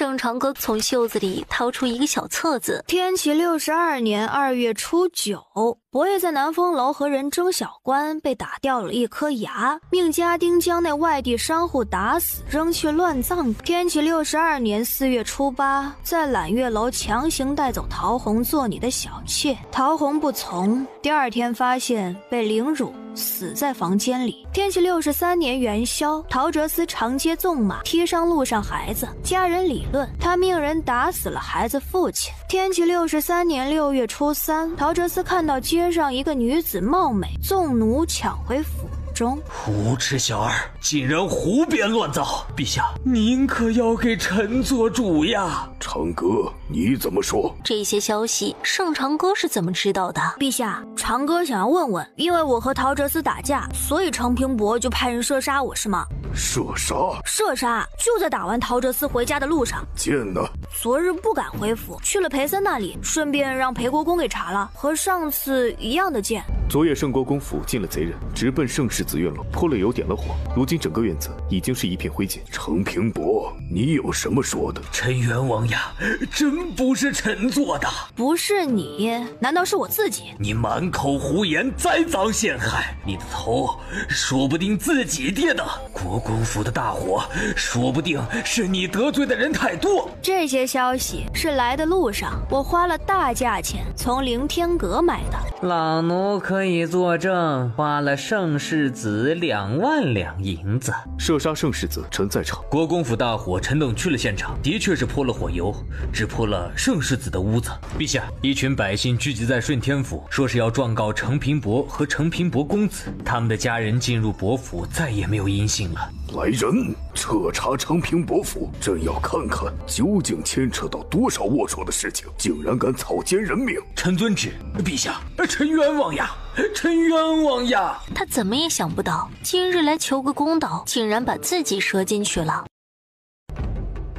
盛长哥从袖子里掏出一个小册子。天启62年2月初9，伯爷在南风楼和人争小官，被打掉了一颗牙，命家丁将那外地商户打死，扔去乱葬。天启62年4月初8，在揽月楼强行带走陶红做你的小妾，陶红不从，第二天发现被凌辱，死在房间里。天启63年元宵，陶哲思长街纵马，踢伤路上孩子，家人理论他命人打死了孩子父亲。天启63年6月初3，陶哲思看到街上一个女子貌美，纵弩抢回府中。无耻小儿，竟然胡编乱造！陛下，您可要给臣做主呀！长哥，你怎么说？这些消息，盛长哥是怎么知道的？陛下，长哥想要问问，因为我和陶哲思打架，所以程平伯就派人射杀我，是吗？射杀？射杀，就在打完陶哲思回家的路上。剑呢？昨日不敢回府，去了裴森那里，顺便让裴国公给查了，和上次一样的剑。昨夜盛国公府进了贼人，直奔盛世子院楼，泼了油点了火，如今整个院子已经是一片灰烬。程平伯，你有什么说的？臣冤枉呀，真不是臣做的。不是你，难道是我自己？你满口胡言，栽赃陷害，你的头说不定自己跌的。国公府的大火，说不定是你得罪的人太多。这些消息是来的路上，我花了大价钱从凌天阁买的。老奴可以作证，花了盛世子2万两银子。射杀盛世子，臣在场。国公府大火，臣等去了现场，的确是泼了火油，只泼了盛世子的屋子。陛下，一群百姓聚集在顺天府，说是要状告程平伯和程平伯公子，他们的家人进入伯府，再也没有音信了。来人，彻查程平伯府，朕要看看究竟牵扯到多少龌龊的事情，竟然敢草菅人命！臣遵旨。陛下，臣冤枉呀！臣冤枉呀！他怎么也想不到，今日来求个公道，竟然把自己折进去了。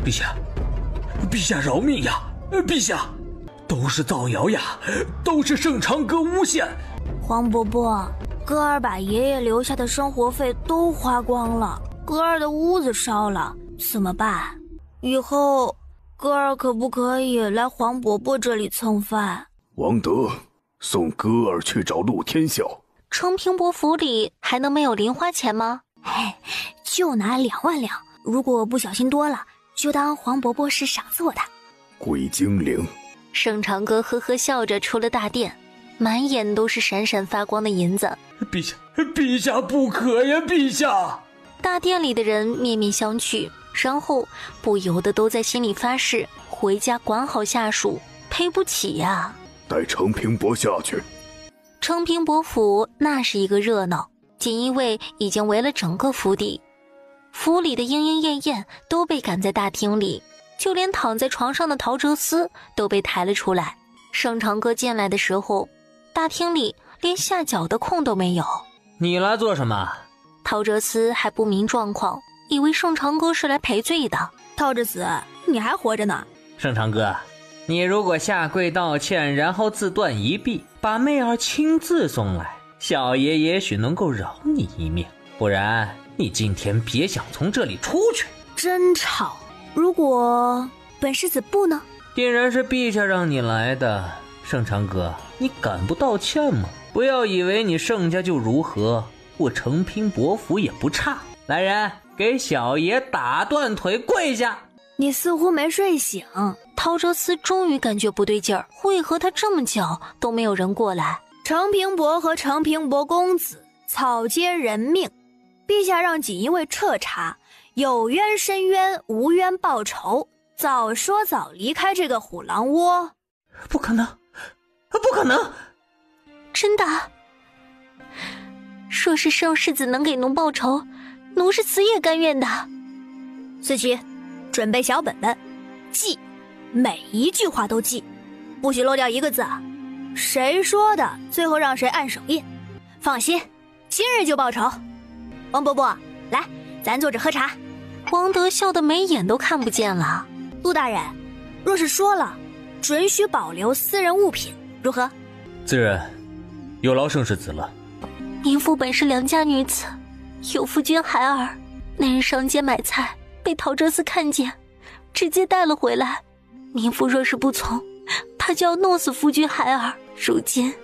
陛下，陛下饶命呀！陛下，都是造谣呀，都是盛长哥诬陷。黄伯伯，哥儿把爷爷留下的生活费都花光了，哥儿的屋子烧了，怎么办？以后哥儿可不可以来黄伯伯这里蹭饭？王德，送哥儿去找陆天笑。程平伯府里还能没有零花钱吗？哎，就拿2万两，如果不小心多了，就当黄伯伯是赏赐我的。鬼精灵。盛长哥呵呵笑着出了大殿，满眼都是闪闪发光的银子。陛下，陛下不可呀，陛下！大殿里的人面面相觑，然后不由得都在心里发誓，回家管好下属，赔不起呀。带程平伯下去。程平伯府那是一个热闹，锦衣卫已经围了整个府邸，府里的莺莺燕燕都被赶在大厅里，就连躺在床上的陶哲思都被抬了出来。盛长哥进来的时候，大厅里连下脚的空都没有。你来做什么？陶哲思还不明状况，以为盛长哥是来赔罪的。陶哲思，你还活着呢。盛长哥，你如果下跪道歉，然后自断一臂，把妹儿亲自送来，小爷也许能够饶你一命，不然你今天别想从这里出去。真吵！如果本世子不呢？定然是陛下让你来的。盛长哥，你敢不道歉吗？不要以为你盛家就如何，我程平伯府也不差。来人，给小爷打断腿跪下！你似乎没睡醒。陶哲思终于感觉不对劲儿，为何他这么久都没有人过来？程平伯和程平伯公子草菅人命，陛下让锦衣卫彻查，有冤申冤，无冤报仇，早说早离开这个虎狼窝。不可能，不可能！真的？若是盛世子能给奴报仇，奴是死也甘愿的。思琪，准备小本本，记，每一句话都记，不许漏掉一个字。谁说的，最后让谁按手印。放心，今日就报仇。王伯伯，来，咱坐着喝茶。王德笑得眉眼都看不见了。陆大人，若是说了，准许保留私人物品，如何？自然，有劳盛世子了。您父本是良家女子，有夫君孩儿，那日上街买菜被陶哲思看见，直接带了回来。民妇若是不从，他就要弄死夫君孩儿。如今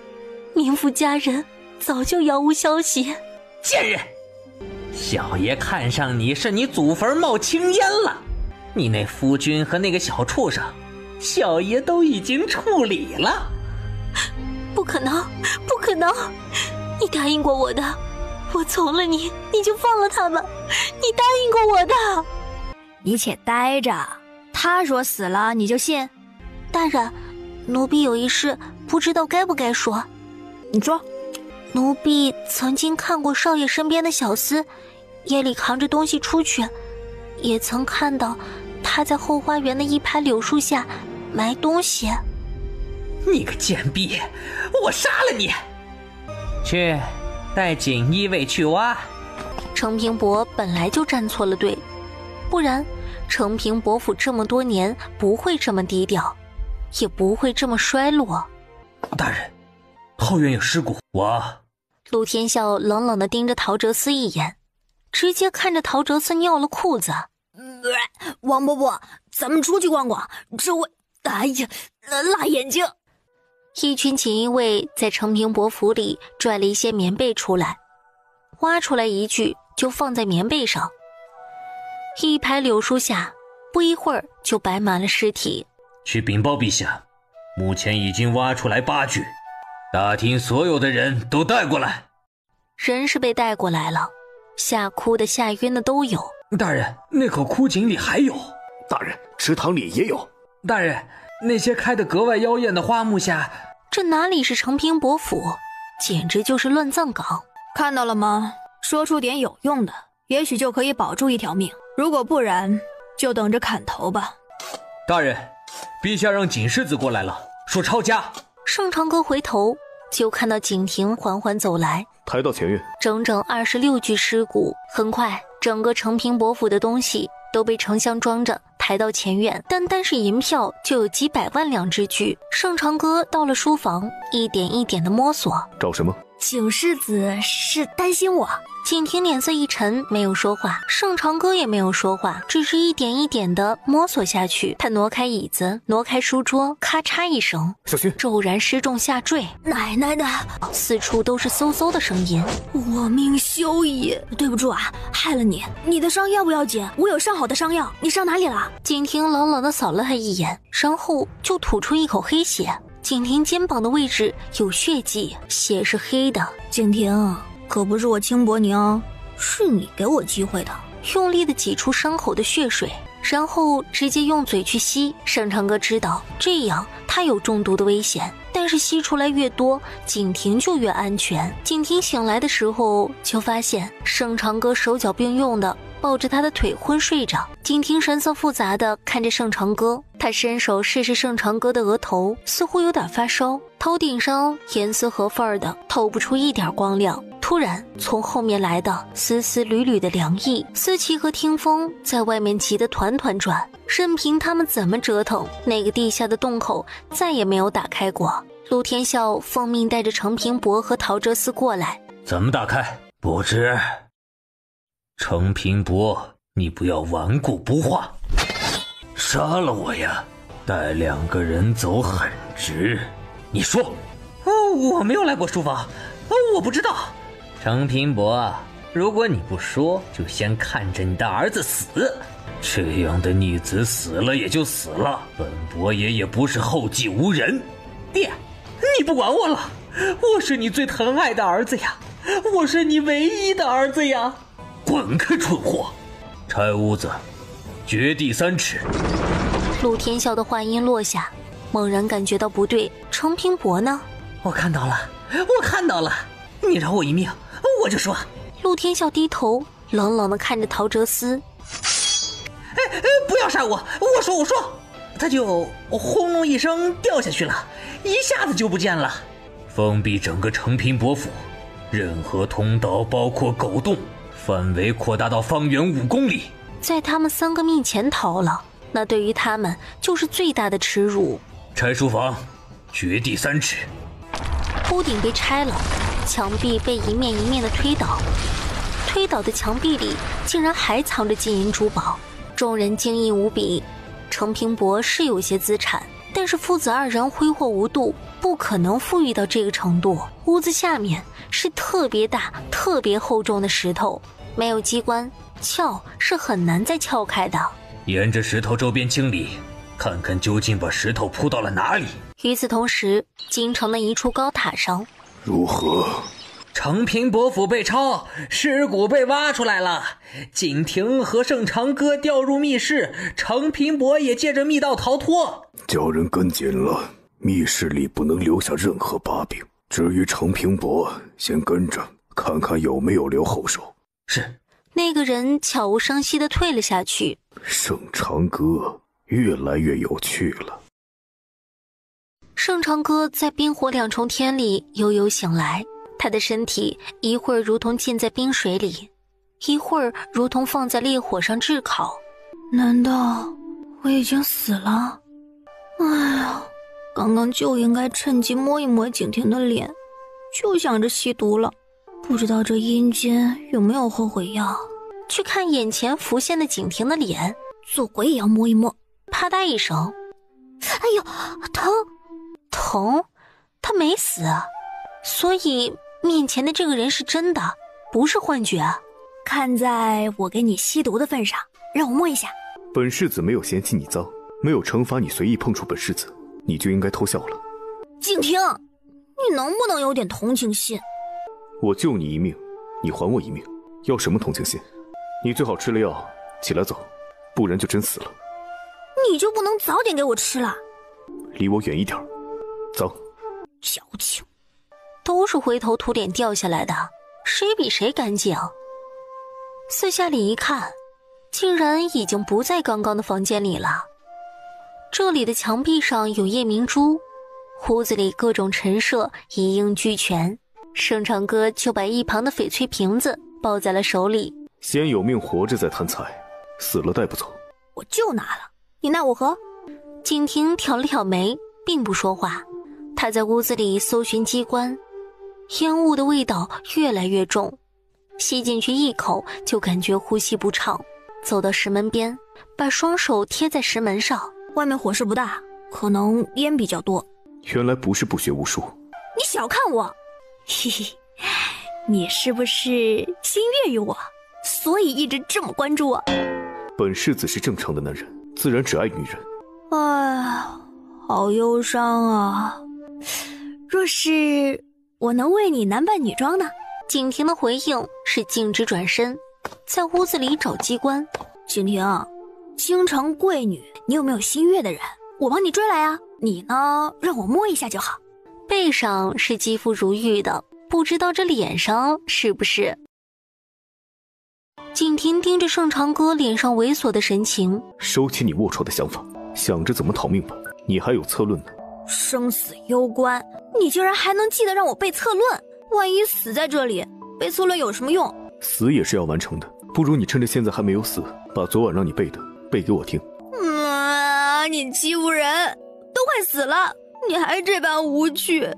民妇家人早就杳无消息。贱人，小爷看上你是你祖坟冒青烟了。你那夫君和那个小畜生，小爷都已经处理了。不可能，不可能！你答应过我的，我从了你，你就放了他们。你答应过我的。你且待着，他说死了你就信？大人，奴婢有一事，不知道该不该说。你说。奴婢曾经看过少爷身边的小厮，夜里扛着东西出去，也曾看到他在后花园的一排柳树下埋东西。你个贱婢，我杀了你！去，带锦衣卫去挖。程平伯本来就站错了队，不然程平伯府这么多年不会这么低调，也不会这么衰落。大人，后院有尸骨。陆天笑冷冷地盯着陶哲思一眼，直接看着陶哲思尿了裤子。王伯伯，咱们出去逛逛，这位，哎呀，辣眼睛。一群锦衣卫在程平伯府里拽了一些棉被出来，挖出来一具就放在棉被上。一排柳树下，不一会儿就摆满了尸体。去禀报陛下，目前已经挖出来8具，大厅所有的人都带过来。人是被带过来了，吓哭的吓晕的都有。大人，那口枯井里还有。大人，池塘里也有。大人，那些开得格外妖艳的花木下。这哪里是程平伯府，简直就是乱葬岗。看到了吗？说出点有用的，也许就可以保住一条命。如果不然，就等着砍头吧。大人，陛下让锦世子过来了，说抄家。盛长歌回头就看到景亭缓缓走来，抬到前院。整整26具尸骨。很快，整个程平伯府的东西都被丞相装着抬到前院，单是银票就有几百万两之巨。盛长歌到了书房，一点一点的摸索。找什么？景世子是担心我。景亭脸色一沉，没有说话。盛长歌也没有说话，只是一点一点的摸索下去。他挪开椅子，挪开书桌，咔嚓一声，小心！骤然失重下坠。奶奶的！四处都是嗖嗖的声音。我命休矣！对不住啊，害了你。你的伤要不要紧？我有上好的伤药。你伤哪里了？景亭冷冷地扫了他一眼，然后就吐出一口黑血。景亭肩膀的位置有血迹，血是黑的。景亭，可不是我轻薄你哦，是你给我机会的。用力地挤出伤口的血水，然后直接用嘴去吸。盛长歌知道这样他有中毒的危险，但是吸出来越多，景亭就越安全。景亭醒来的时候就发现盛长歌手脚并用的抱着他的腿昏睡着。景亭神色复杂的看着盛长歌，他伸手试试盛长歌的额头，似乎有点发烧，头顶上严丝合缝的透不出一点光亮。突然从后面来的丝丝缕缕的凉意，思琪和听风在外面急得团团转，任凭他们怎么折腾，那个地下的洞口再也没有打开过。陆天笑奉命带着程平伯和陶哲思过来。怎么打开？不知。程平伯，你不要顽固不化，杀了我呀！带2个人走很值。你说。我没有来过书房，我不知道。程平伯，如果你不说，就先看着你的儿子死。这样的逆子死了也就死了，本伯爷也不是后继无人。爹，你不管我了，我是你最疼爱的儿子呀，我是你唯一的儿子呀。滚开，蠢货！拆屋子，掘地3尺。陆天笑的话音落下，猛然感觉到不对。程平伯呢？我看到了，你饶我一命，我就说。陆天笑低头冷冷地看着陶哲思。不要杀我！我说，他就轰隆一声掉下去了，一下子就不见了。封闭整个程平伯府，任何通道，包括狗洞，范围扩大到方圆5公里。在他们3个面前逃了，那对于他们就是最大的耻辱。拆书房，掘地3尺。屋顶被拆了，墙壁被一面一面的推倒，推倒的墙壁里竟然还藏着金银珠宝。众人惊异无比，程平伯是有些资产，但是父子二人挥霍无度，不可能富裕到这个程度。屋子下面是特别大、特别厚重的石头，没有机关，撬是很难再撬开的。沿着石头周边清理，看看究竟把石头铺到了哪里。与此同时，京城的一处高塔上，如何？程平伯府被抄，尸骨被挖出来了。景亭和盛长歌掉入密室，程平伯也借着密道逃脱。叫人跟紧了，密室里不能留下任何把柄。至于程平伯，先跟着看看有没有留后手。是。那个人悄无声息地退了下去。盛长歌越来越有趣了。盛长歌在冰火两重天里悠悠醒来，他的身体一会儿如同浸在冰水里，一会儿如同放在烈火上炙烤。难道我已经死了？哎呀，刚刚就应该趁机摸一摸景亭的脸，就想着吸毒了。不知道这阴间有没有后悔药？去看眼前浮现的景亭的脸，做鬼也要摸一摸。啪嗒一声，哎呦，疼！疼？他没死，所以面前的这个人是真的，不是幻觉。看在我给你吸毒的份上，让我摸一下。本世子没有嫌弃你脏，没有惩罚你随意碰触本世子，你就应该偷笑了。景亭，你能不能有点同情心？我救你一命，你还我一命，要什么同情心？你最好吃了药起来走，不然就真死了。你就不能早点给我吃了？离我远一点，脏。矫情。都是灰头土脸掉下来的，谁比谁干净？四下里一看，竟然已经不在刚刚的房间里了。这里的墙壁上有夜明珠，屋子里各种陈设一应俱全。盛长歌就把一旁的翡翠瓶子抱在了手里。先有命活着再贪财，死了带不走。我就拿了，你奈我何？景亭挑了挑眉，并不说话。他在屋子里搜寻机关，烟雾的味道越来越重，吸进去一口就感觉呼吸不畅。走到石门边，把双手贴在石门上。外面火势不大，可能烟比较多。原来不是不学无术。你小看我。嘿嘿，你是不是心悦于我，所以一直这么关注我？本世子是正常的男人，自然只爱女人。哎，好忧伤啊。若是我能为你男扮女装呢？景亭的回应是径直转身，在屋子里找机关。景亭，京城贵女，你有没有心悦的人？我帮你追来啊。你呢，让我摸一下就好。背上是肌肤如玉的，不知道这脸上是不是？景亭盯着盛长歌脸上猥琐的神情，收起你龌龊的想法，想着怎么讨命吧。你还有策论呢。生死攸关，你竟然还能记得让我背策论？万一死在这里，背策论有什么用？死也是要完成的，不如你趁着现在还没有死，把昨晚让你背的背给我听。你欺负人，都快死了，你还这般无趣，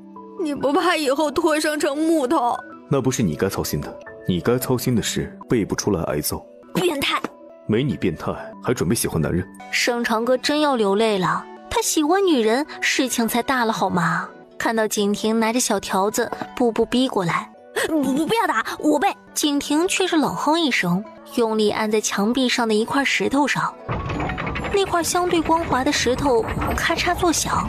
你不怕以后脱生成木头？那不是你该操心的，你该操心的是背不出来挨揍。变态！没你变态，还准备喜欢男人？盛长歌真要流泪了，他喜欢女人，事情才大了好吗？看到景亭拿着小条子步步逼过来，不要打我背！景亭却是冷哼一声，用力按在墙壁上的一块石头上。那块相对光滑的石头咔嚓作响，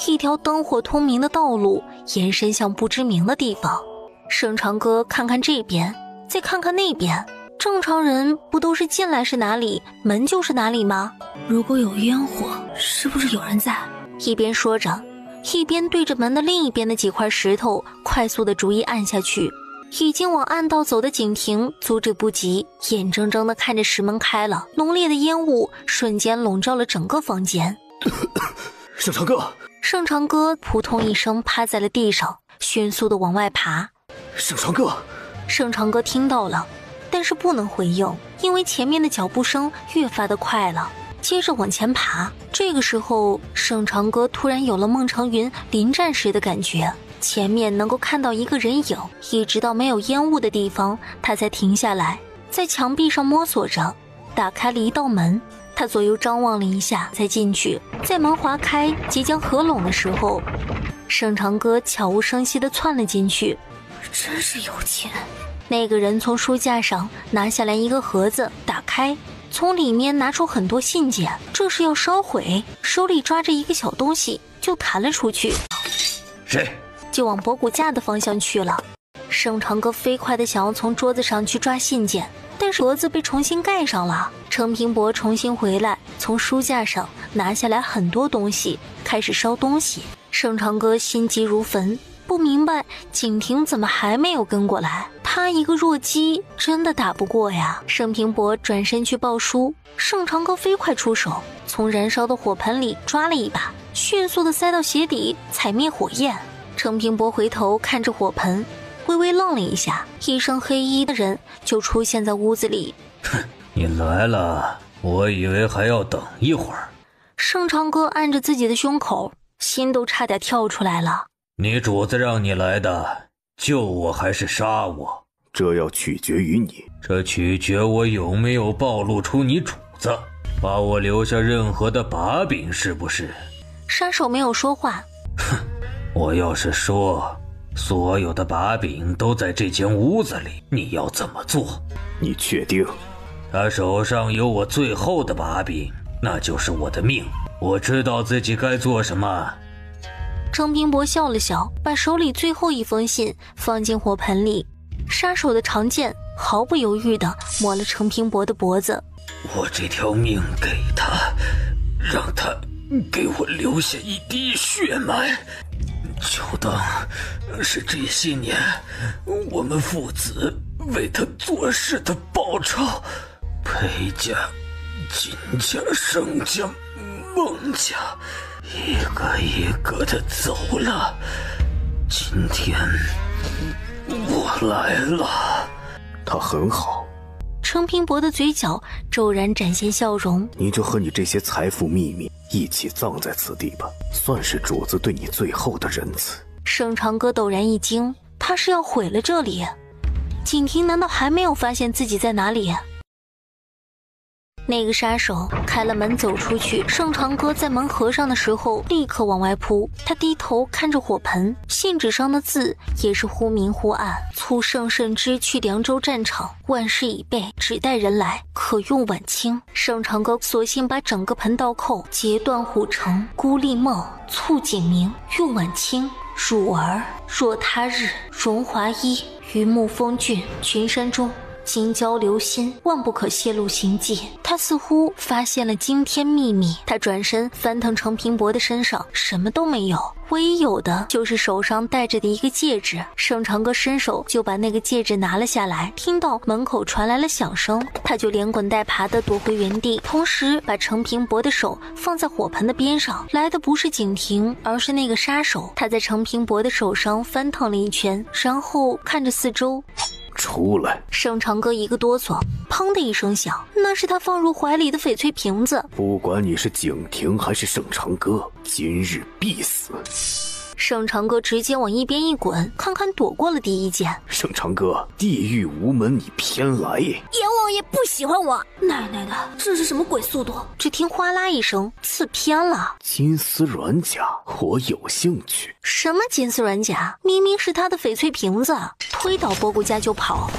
一条灯火通明的道路延伸向不知名的地方。盛长歌看看这边，再看看那边，正常人不都是进来是哪里，门就是哪里吗？如果有烟火，是不是有人在？一边说着，一边对着门的另一边的几块石头快速的逐一按下去。已经往暗道走的景亭阻止不及，眼睁睁地看着石门开了，浓烈的烟雾瞬间笼罩了整个房间。盛长歌！盛长歌扑通一声趴在了地上，迅速地往外爬。盛长歌！盛长歌听到了，但是不能回应，因为前面的脚步声越发的快了。接着往前爬，这个时候盛长歌突然有了孟尝云临战时的感觉，前面能够看到一个人影，一直到没有烟雾的地方他才停下来，在墙壁上摸索着打开了一道门。他左右张望了一下，才进去。在门划开，即将合拢的时候，盛长歌悄无声息地窜了进去。真是有钱。那个人从书架上拿下来一个盒子，打开，从里面拿出很多信件，这是要烧毁。手里抓着一个小东西，就弹了出去。谁？就往博古架的方向去了。盛长歌飞快地想要从桌子上去抓信件，但是盒子被重新盖上了。程平伯重新回来，从书架上拿下来很多东西，开始烧东西。盛长歌心急如焚，不明白景亭怎么还没有跟过来，他一个弱鸡真的打不过呀。盛平伯转身去抱书，盛长歌飞快出手，从燃烧的火盆里抓了一把，迅速地塞到鞋底，踩灭火焰。程平伯回头看着火盆，微微愣了一下，一身黑衣的人就出现在屋子里。哼，你来了，我以为还要等一会儿。盛长歌按着自己的胸口，心都差点跳出来了。你主子让你来的，救我还是杀我？这要取决于你。这取决我有没有暴露出你主子，把我留下任何的把柄，是不是？杀手没有说话。哼，我要是说所有的把柄都在这间屋子里，你要怎么做？你确定？他手上有我最后的把柄，那就是我的命。我知道自己该做什么。程平伯笑了笑，把手里最后一封信放进火盆里。杀手的长剑毫不犹豫地抹了程平伯的脖子。我这条命给他，让他给我留下一滴血脉，就当是这些年我们父子为他做事的报酬。裴家、金家、盛家、孟家，一个一个的走了，今天我来了。他很好。程平伯的嘴角骤然展现笑容。你就和你这些财富秘密一起葬在此地吧，算是主子对你最后的仁慈。盛长歌陡然一惊，他是要毁了这里？景亭难道还没有发现自己在哪里？那个杀手开了门走出去，盛长歌在门合上的时候立刻往外扑。他低头看着火盆，信纸上的字也是忽明忽暗。促圣慎之去凉州战场，万事已备，只待人来，可用晚清。盛长歌索性把整个盆倒扣，截断虎城、孤立梦、促景明、用晚清、汝儿、若他日、荣华一、榆木风俊、群山中、今交留心，万不可泄露行迹。他似乎发现了惊天秘密。他转身翻腾程平伯的身上，什么都没有，唯一有的就是手上戴着的一个戒指。盛长歌伸手就把那个戒指拿了下来，听到门口传来了响声，他就连滚带爬地躲回原地，同时把程平伯的手放在火盆的边上。来的不是景亭，而是那个杀手。他在程平伯的手上翻腾了一圈，然后看着四周。出来！盛长歌一个哆嗦，砰的一声响，那是他放入怀里的翡翠瓶子。不管你是景亭还是盛长歌，今日必死！盛长歌直接往一边一滚，堪堪躲过了第一剑。盛长歌，地狱无门，你偏来！阎王爷不喜欢我，奶奶的，这是什么鬼速度？只听哗啦一声，刺偏了。金丝软甲，我有兴趣。什么金丝软甲？明明是他的翡翠瓶子！推倒波古家就跑。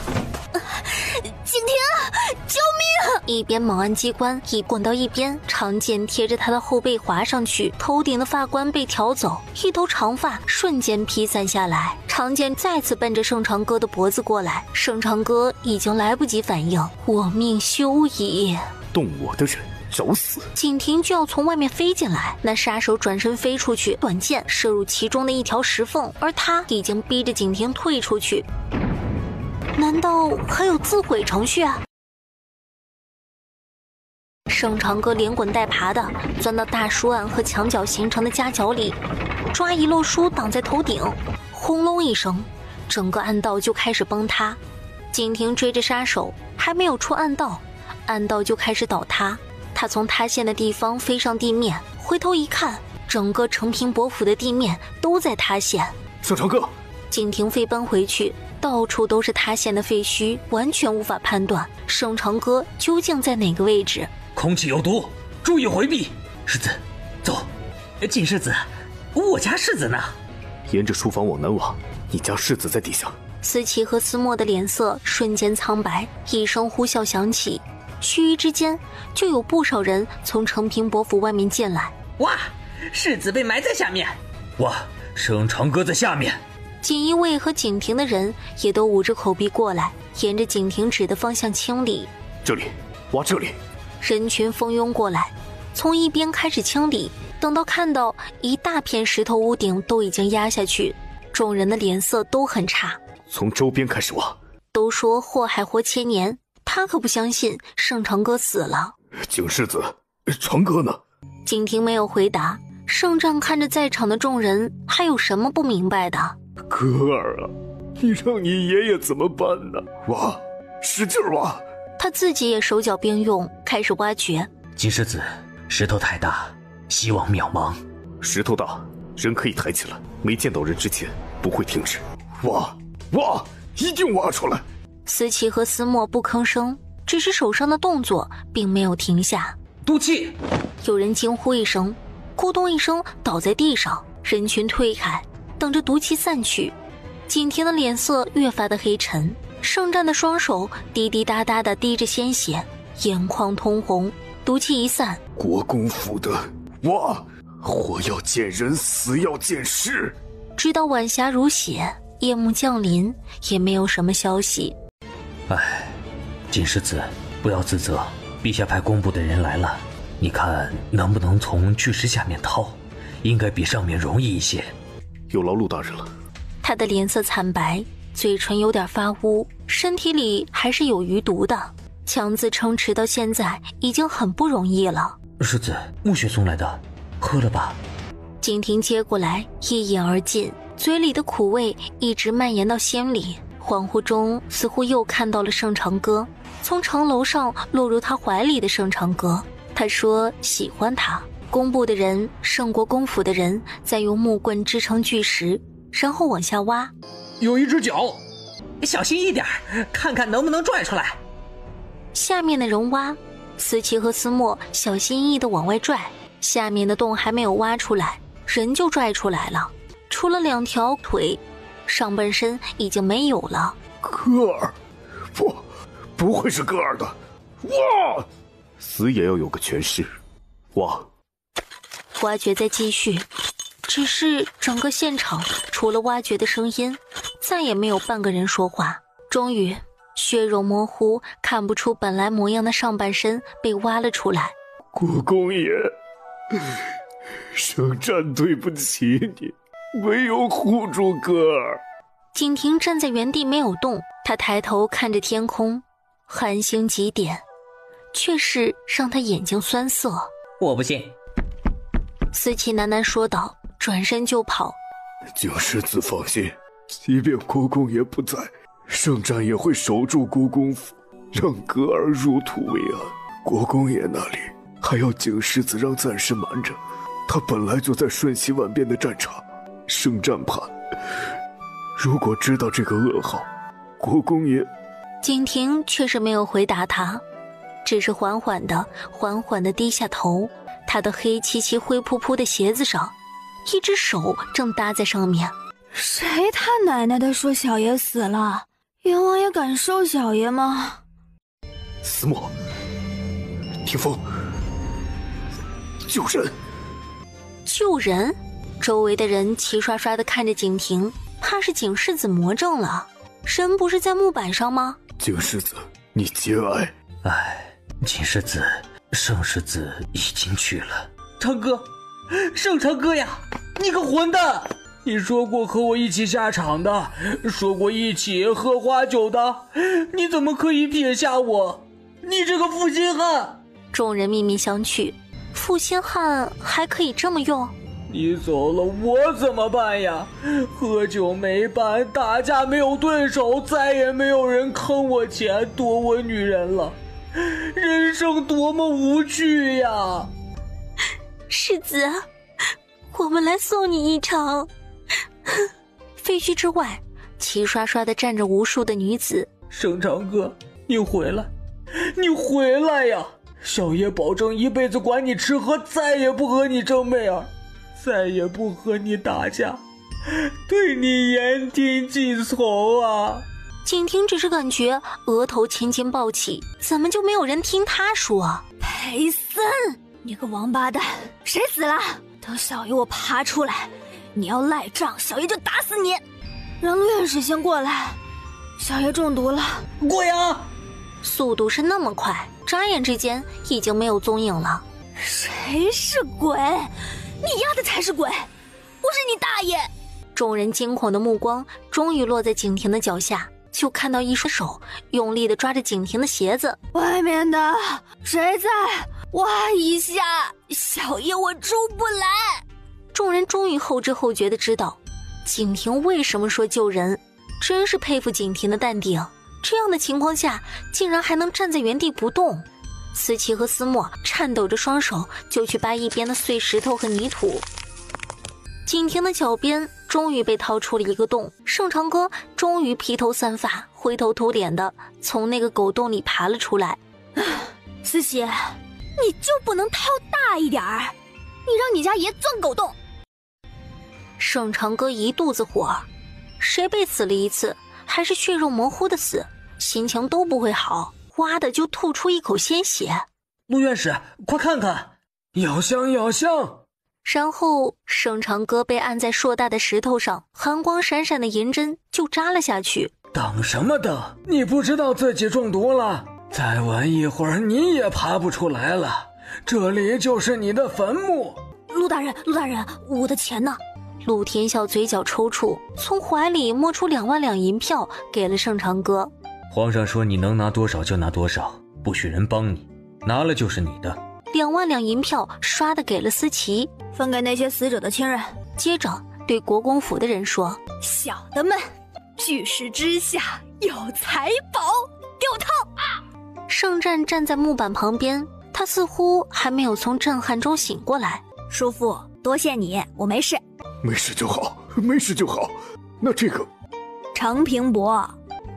景亭，救命！一边猛按机关，一滚到一边，长剑贴着他的后背划上去，头顶的发冠被挑走，一头长发瞬间披散下来，长剑再次奔着盛长歌的脖子过来。盛长歌已经来不及反应，我命休矣！动我的人找死！景亭就要从外面飞进来，那杀手转身飞出去，短剑射入其中的一条石缝，而他已经逼着景亭退出去。难道还有自毁程序啊？盛长歌连滚带爬的钻到大书案和墙角形成的夹角里，抓一摞书挡在头顶，轰隆一声，整个暗道就开始崩塌。景亭追着杀手，还没有出暗道，暗道就开始倒塌。他从塌陷的地方飞上地面，回头一看，整个承平伯府的地面都在塌陷。盛长歌！景亭飞奔回去，到处都是塌陷的废墟，完全无法判断盛长歌究竟在哪个位置。空气有毒，注意回避。世子，走。锦世子，我家世子呢？沿着书房往南往，你家世子在底下。思琪和思墨的脸色瞬间苍白，一声呼啸响起，须臾之间，就有不少人从承平伯府外面进来。哇，世子被埋在下面！哇，盛长歌在下面！锦衣卫和景亭的人也都捂着口鼻过来，沿着景亭指的方向清理。这里，挖这里！人群蜂拥过来，从一边开始清理，等到看到一大片石头屋顶都已经压下去，众人的脸色都很差。从周边开始挖。都说祸害活千年，他可不相信盛长歌死了。景世子，长歌呢？景亭没有回答。圣战看着在场的众人，还有什么不明白的？歌儿啊，你让你爷爷怎么办呢？挖，使劲挖！他自己也手脚并用，开始挖掘。锦世子，石头太大，希望渺茫。石头大，人可以抬起来，没见到人之前不会停止。挖，挖，一定挖出来！思琪和思墨不吭声，只是手上的动作并没有停下。毒气！有人惊呼一声，咕咚一声倒在地上，人群退开，等着毒气散去。景亭的脸色越发的黑沉，圣战的双手滴滴答答的滴着鲜血，眼眶通红。毒气一散，国公府的挖，活要见人，死要见尸。直到晚霞如血，夜幕降临，也没有什么消息。唉，锦世子，不要自责，陛下派工部的人来了，你看能不能从巨石下面掏，应该比上面容易一些。有劳陆大人了。他的脸色惨白，嘴唇有点发乌，身体里还是有余毒的，强自撑持到现在已经很不容易了。世子，暮雪送来的，喝了吧。景亭接过来一饮而尽，嘴里的苦味一直蔓延到心里。恍惚中似乎又看到了盛长歌，从城楼上落入他怀里的盛长歌。他说喜欢他。工部的人，盛国公府的人在用木棍支撑巨石，然后往下挖。有一只脚，小心一点，看看能不能拽出来。下面的人挖，思琪和思墨小心翼翼地往外拽，下面的洞还没有挖出来，人就拽出来了，除了2条腿，上半身已经没有了。歌儿，不会是歌儿的。哇！死也要有个全尸。挖！挖掘在继续，只是整个现场除了挖掘的声音，再也没有半个人说话。终于血肉模糊，看不出本来模样的上半身被挖了出来。国公爷，圣战对不起你，没有护住歌儿。景亭站在原地没有动，他抬头看着天空，寒星极点，却是让他眼睛酸涩。我不信。思琪喃喃说道，转身就跑。景世子放心，即便国公爷不在，圣战也会守住国公府，让歌儿入土为安。国公爷那里还要景世子让暂时瞒着，他本来就在瞬息万变的战场，圣战怕。如果知道这个噩耗，国公爷……景亭却是没有回答他，只是缓缓地低下头。他的黑漆漆灰扑扑的鞋子上，一只手正搭在上面。谁他奶奶的说小爷死了？阎王爷敢收小爷吗？思墨，听风，救人！救人！周围的人齐刷刷地看着景亭，怕是景世子魔怔了。人不是在木板上吗？景世子，你节哀。唉，景世子，盛世子已经去了。长歌，盛长歌呀，你个混蛋！你说过和我一起下场的，说过一起喝花酒的，你怎么可以撇下我？你这个负心汉！众人面面相觑，负心汉还可以这么用？你走了我怎么办呀？喝酒没伴，打架没有对手，再也没有人坑我钱夺我女人了，人生多么无趣呀！世子，我们来送你一程。废墟之外，齐刷刷地站着无数的女子。盛长哥，你回来，你回来呀！小爷保证一辈子管你吃喝，再也不和你争妹儿，再也不和你打架，对你言听计从啊！景婷只是感觉额头青筋暴起，怎么就没有人听她说？裴森，你个王八蛋，谁死了？等小爷我爬出来，你要赖账，小爷就打死你！让陆院士先过来，小爷中毒了。鬼啊！速度是那么快，眨眼之间已经没有踪影了。谁是鬼？你丫的才是鬼，不是你大爷！众人惊恐的目光终于落在景婷的脚下，就看到一双手用力地抓着景婷的鞋子。外面的谁在？挖一下，小爷我出不来。众人终于后知后觉地知道景婷为什么说救人，真是佩服景婷的淡定，这样的情况下竟然还能站在原地不动。思琪和思墨颤抖着双手就去扒一边的碎石头和泥土。景婷的脚边终于被掏出了一个洞，盛长哥终于披头散发灰头土脸的从那个狗洞里爬了出来。思琪，你就不能掏大一点儿？你让你家爷钻狗洞！盛长哥一肚子火，谁被死了一次还是血肉模糊的死，心情都不会好，哇的就吐出一口鲜血。陆院士，快看看，药香药香！然后盛长哥被按在硕大的石头上，寒光闪闪的银针就扎了下去。等什么等？你不知道自己中毒了？再晚一会儿你也爬不出来了，这里就是你的坟墓。陆大人，我的钱呢？陆天笑嘴角抽搐，从怀里摸出2万两银票给了盛长哥。皇上说你能拿多少就拿多少，不许人帮你，拿了就是你的。2万两银票刷的给了思琪，分给那些死者的亲人。接着对国公府的人说：小的们，巨石之下有财宝，掉套啊！盛战站在木板旁边，他似乎还没有从震撼中醒过来。叔父，多谢你，我没事。没事就好，没事就好。那这个程平伯。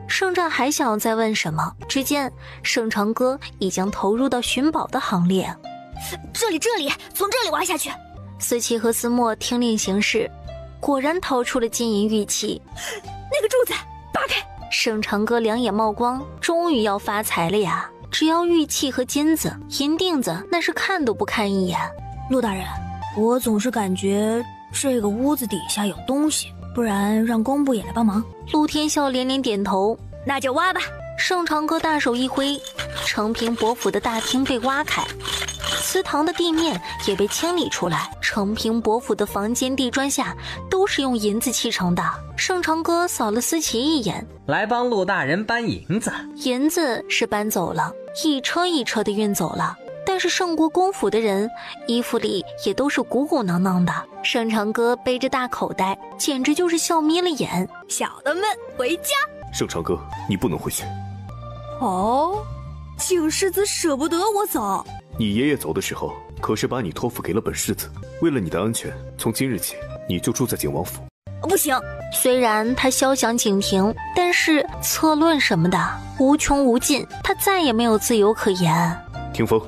盛战还想再问什么，只见盛长哥已经投入到寻宝的行列。这里，从这里挖下去。思琪和思墨听令行事，果然掏出了金银玉器。那个柱子扒开。盛长哥两眼冒光，终于要发财了呀！只要玉器和金子、银锭子，那是看都不看一眼。陆大人，我总是感觉这个屋子底下有东西，不然让工部也来帮忙。陆天笑连连点头，那就挖吧。盛长哥大手一挥，承平伯府的大厅被挖开，祠堂的地面也被清理出来。承平伯府的房间地砖下都是用银子砌成的。盛长哥扫了思琪一眼，来帮陆大人搬银子。银子是搬走了，一车一车的运走了。但是盛国公府的人衣服里也都是鼓鼓囊囊的，盛长哥背着大口袋，简直就是笑眯了眼。小的们回家。盛长哥，你不能回去。哦，景世子舍不得我走。你爷爷走的时候可是把你托付给了本世子，为了你的安全，从今日起你就住在景王府。不行，虽然他肖想景婷，但是策论什么的无穷无尽，他再也没有自由可言。听风。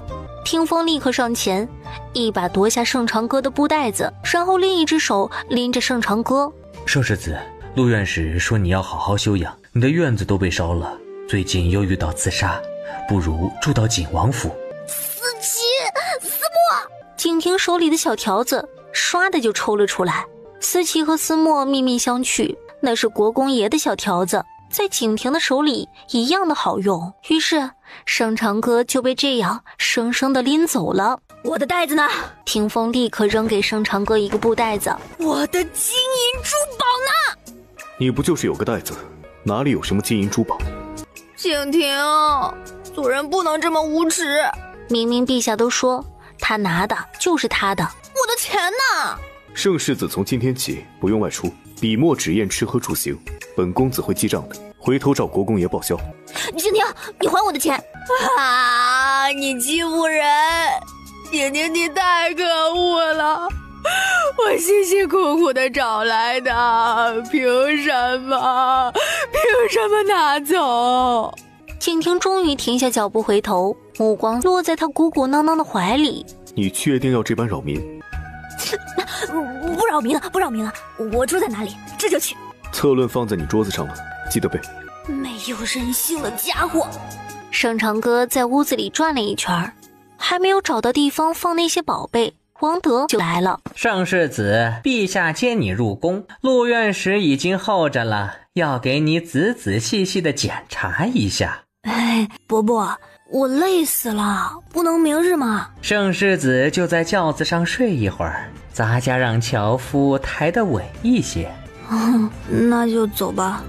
听风立刻上前，一把夺下盛长哥的布袋子，然后另一只手拎着盛长哥。盛世子，陆院士说你要好好休养，你的院子都被烧了，最近又遇到刺杀，不如住到景王府。思琪，思墨。景婷手里的小条子唰的就抽了出来。思琪和思墨面面相觑，那是国公爷的小条子，在景婷的手里一样的好用。于是盛长哥就被这样生生的拎走了。我的袋子呢？听风立刻扔给盛长哥一个布袋子。我的金银珠宝呢？你不就是有个袋子，哪里有什么金银珠宝？景婷，做人不能这么无耻。明明陛下都说他拿的就是他的。我的钱呢？盛世子从今天起不用外出，笔墨纸砚吃喝住行，本公子会记账的，回头找国公爷报销。景婷，你还我的钱！啊，你欺负人！景婷，你太可恶了！我辛辛苦苦的找来的，凭什么拿走？景婷终于停下脚步回头，目光落在他鼓鼓囊囊的怀里。你确定要这般扰民？不扰民了，不扰民了，我住在哪里，这就去。策论放在你桌子上了，记得背。没有人性的家伙！盛长哥在屋子里转了一圈，还没有找到地方放那些宝贝，王德就来了。盛世子，陛下接你入宫，陆院使已经候着了，要给你仔仔细细的检查一下。哎，伯伯，我累死了，不能明日吗？盛世子就在轿子上睡一会儿，咱家让樵夫抬得稳一些。那就走吧。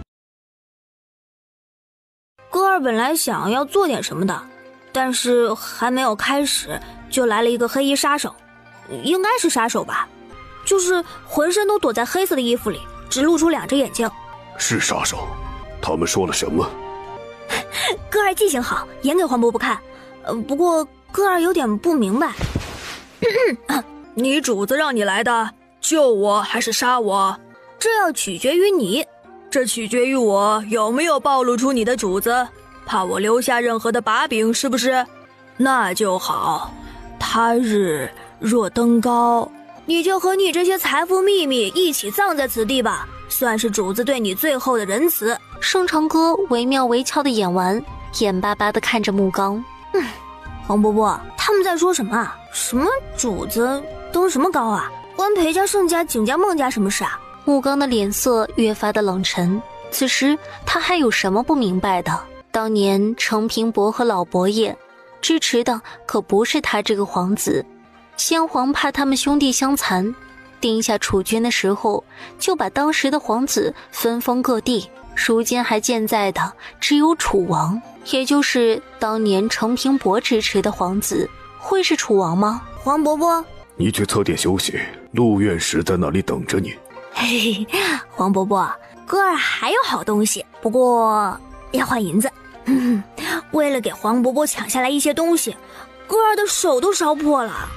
哥儿本来想要做点什么的，但是还没有开始，就来了一个黑衣杀手，应该是杀手吧，就是浑身都躲在黑色的衣服里，只露出2只眼睛。是杀手？他们说了什么？哥儿记性好，演给黄伯伯看。不过哥儿有点不明白。你主子让你来的，救我还是杀我？这要取决于你，这取决于我有没有暴露出你的主子，怕我留下任何的把柄，是不是？那就好，他日若登高，你就和你这些财富秘密一起葬在此地吧，算是主子对你最后的仁慈。盛长哥惟妙惟肖的演完，眼巴巴地看着木刚。黄伯伯，他们在说什么？什么主子登什么高啊？关裴家、盛家、景家、孟家什么事啊？木刚的脸色越发的冷沉，此时他还有什么不明白的？当年程平伯和老伯爷支持的可不是他这个皇子，先皇怕他们兄弟相残，定下储君的时候就把当时的皇子分封各地，如今还健在的只有楚王，也就是当年程平伯支持的皇子。会是楚王吗？黄伯伯，你去侧殿休息，陆院使在那里等着你。嘿，黄伯伯，哥儿还有好东西，不过要换银子。为了给黄伯伯抢下来一些东西，哥儿的手都烧破了。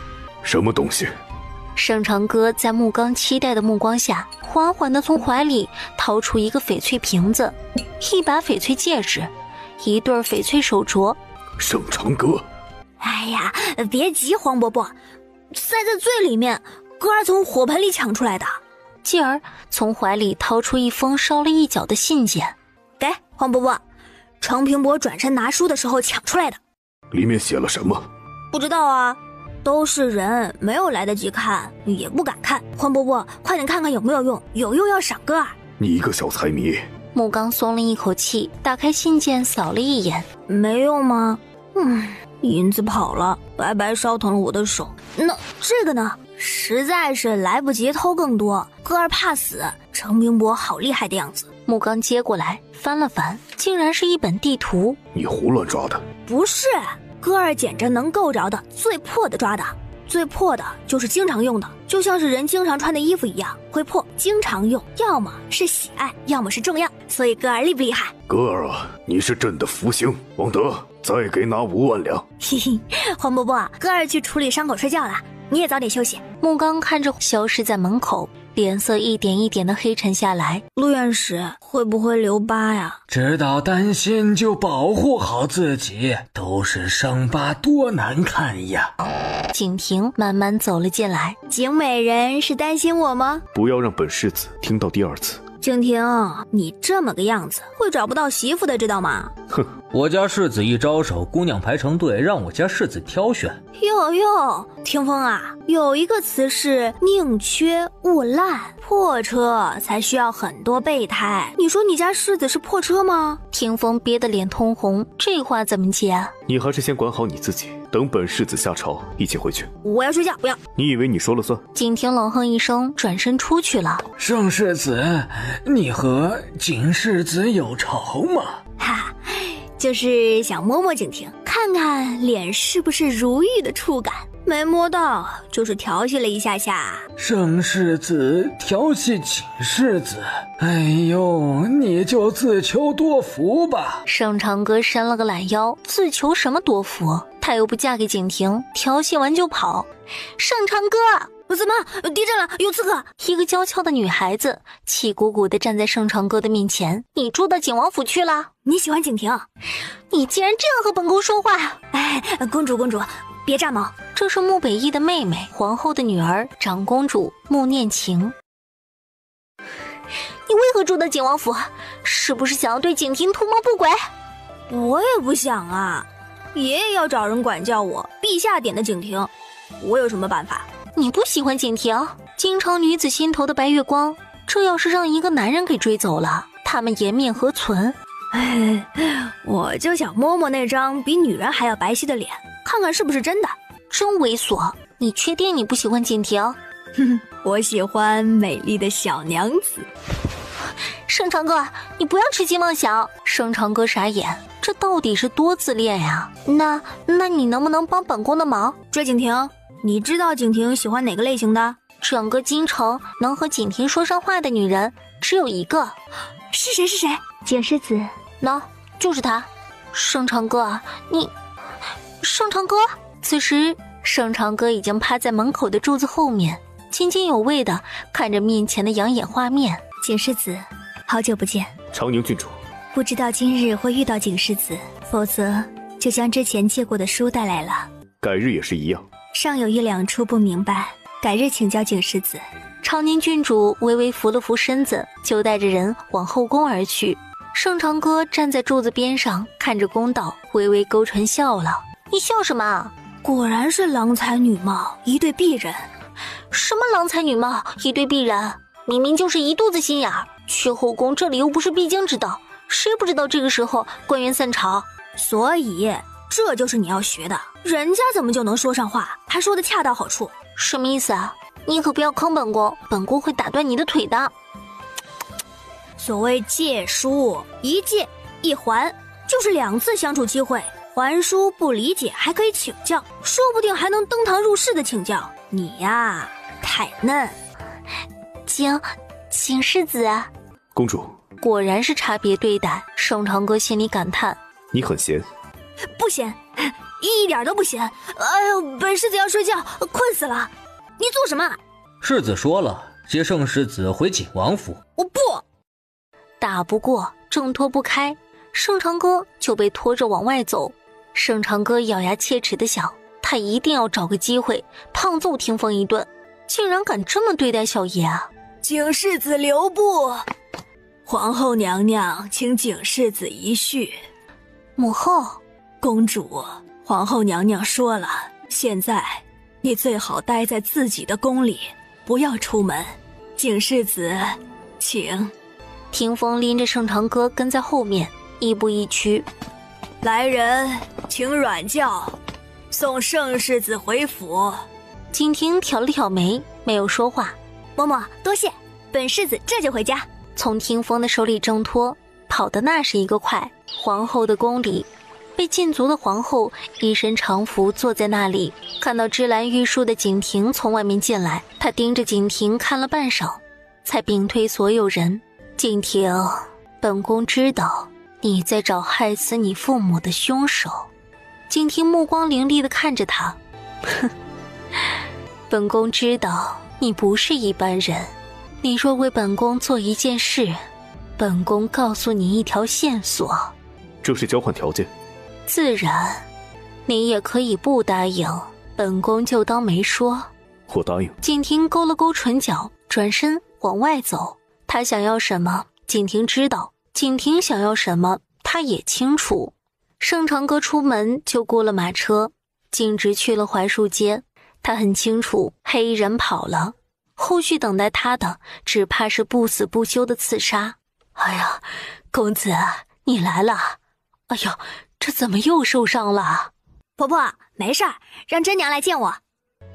什么东西？盛长哥在木刚期待的目光下，缓缓地从怀里掏出一个翡翠瓶子，一把翡翠戒指，一对翡翠手镯。盛长哥，哎呀，别急，黄伯伯，塞在最里面，哥儿从火盆里抢出来的。继而从怀里掏出一封烧了一角的信件，给黄伯伯，程平伯转身拿书的时候抢出来的。里面写了什么？不知道啊，都是人，没有来得及看，也不敢看。黄伯伯，快点看看有没有用，有用要赏哥儿。你一个小财迷。木刚松了一口气，打开信件扫了一眼，没用吗？银子跑了，白白烧疼了我的手。那这个呢？实在是来不及偷更多，哥儿怕死。程平伯好厉害的样子。木刚接过来翻了翻，竟然是一本地图。你胡乱抓的？不是，哥儿捡着能够着的最破的抓的，最破的就是经常用的，就像是人经常穿的衣服一样，会破，经常用，要么是喜爱，要么是重要，所以哥儿厉不厉害？哥儿啊，你是朕的福星。王德，再给拿5万两。嘿嘿，黄伯伯，哥儿去处理伤口睡觉了，你也早点休息。木刚看着消失在门口，脸色一点一点的黑沉下来。陆院使会不会留疤呀？知道担心就保护好自己，都是伤疤多难看呀。景婷慢慢走了进来。景美人是担心我吗？不要让本世子听到第2次。景婷，你这么个样子会找不到媳妇的，知道吗？哼，我家世子一招手，姑娘排成队，让我家世子挑选。哟，听风啊，有一个词是宁缺毋滥，破车才需要很多备胎。你说你家世子是破车吗？听风憋得脸通红，这话怎么接啊？你还是先管好你自己，等本世子下朝一起回去。我要睡觉，不要。你以为你说了算？景婷冷哼一声，转身出去了。盛世子，你和景世子有仇吗？哈，就是想摸摸景婷，看看脸是不是如玉的触感。没摸到，就是调戏了一下下。盛世子调戏景世子，哎呦，你就自求多福吧。盛长哥伸了个懒腰，自求什么多福？他又不嫁给景婷，调戏完就跑。盛长哥，怎么地震了？有刺客！一个娇俏的女孩子气鼓鼓地站在盛长歌的面前。你住到景王府去了？你喜欢景婷？你竟然这样和本宫说话！哎，公主，别炸毛。这是穆北翼的妹妹，皇后的女儿，长公主穆念晴。你为何住到景王府？是不是想要对景婷图谋不轨？我也不想啊，爷爷要找人管教我，陛下点的景婷，我有什么办法？你不喜欢景婷，京城女子心头的白月光，这要是让一个男人给追走了，他们颜面何存？哎，我就想摸摸那张比女人还要白皙的脸，看看是不是真的。真猥琐！你确定你不喜欢景婷？我喜欢美丽的小娘子。盛长哥，你不要痴心妄想。盛长哥傻眼，这到底是多自恋呀？那你能不能帮本宫的忙？追景婷？你知道景婷喜欢哪个类型的？整个京城能和景婷说上话的女人只有一个。是谁？景世子。喏，就是他。盛长哥，盛长哥。此时盛长哥已经趴在门口的柱子后面，津津有味地看着面前的养眼画面。景世子，好久不见。长宁郡主，不知道今日会遇到景世子，否则就将之前借过的书带来了。改日也是一样。尚有一两处不明白，改日请教景世子。长宁郡主微微扶了扶身子，就带着人往后宫而去。盛长哥站在柱子边上，看着公道，微微勾唇笑了。你笑什么？果然是郎才女貌，一对璧人。什么郎才女貌，一对璧人？明明就是一肚子心眼儿。去后宫这里又不是必经之道，谁不知道这个时候官员散朝？所以这就是你要学的。人家怎么就能说上话，还说得恰到好处？什么意思啊？你可不要坑本宫，本宫会打断你的腿的。所谓借书，一借一还，就是2次相处机会。还书不理解还可以请教，说不定还能登堂入室的请教。你呀，太嫩。景世子。公主，果然是差别对待。盛长哥心里感叹。你很闲。不闲，一点都不闲。哎呦，本世子要睡觉，困死了。你做什么？世子说了，接盛世子回景王府。我不。打不过，挣脱不开，盛长哥就被拖着往外走。盛长哥咬牙切齿地想，他一定要找个机会胖揍听风一顿。竟然敢这么对待小爷啊！景世子留步，皇后娘娘请景世子一叙。母后。公主，皇后娘娘说了，现在你最好待在自己的宫里，不要出门。景世子，请。听风拎着盛长哥跟在后面，亦步亦趋。来人，请软轿送盛世子回府。景婷挑了挑眉，没有说话。嬷嬷，多谢，本世子这就回家。从听风的手里挣脱，跑的那是一个快。皇后的宫里，被禁足的皇后一身长服坐在那里，看到芝兰玉树的景婷从外面进来，她盯着景婷看了半晌，才屏退所有人。景婷，本宫知道你在找害死你父母的凶手。景婷目光凌厉地看着他，哼，本宫知道你不是一般人，你若为本宫做一件事，本宫告诉你一条线索。这是交换条件？自然，你也可以不答应，本宫就当没说。我答应。景婷勾了勾唇角，转身往外走。她想要什么，景婷知道；景婷想要什么，她也清楚。盛长哥出门就雇了马车，径直去了槐树街。他很清楚，黑衣人跑了，后续等待他的只怕是不死不休的刺杀。哎呀，公子，你来了！哎呦，这怎么又受伤了？婆婆，没事儿，让真娘来见我。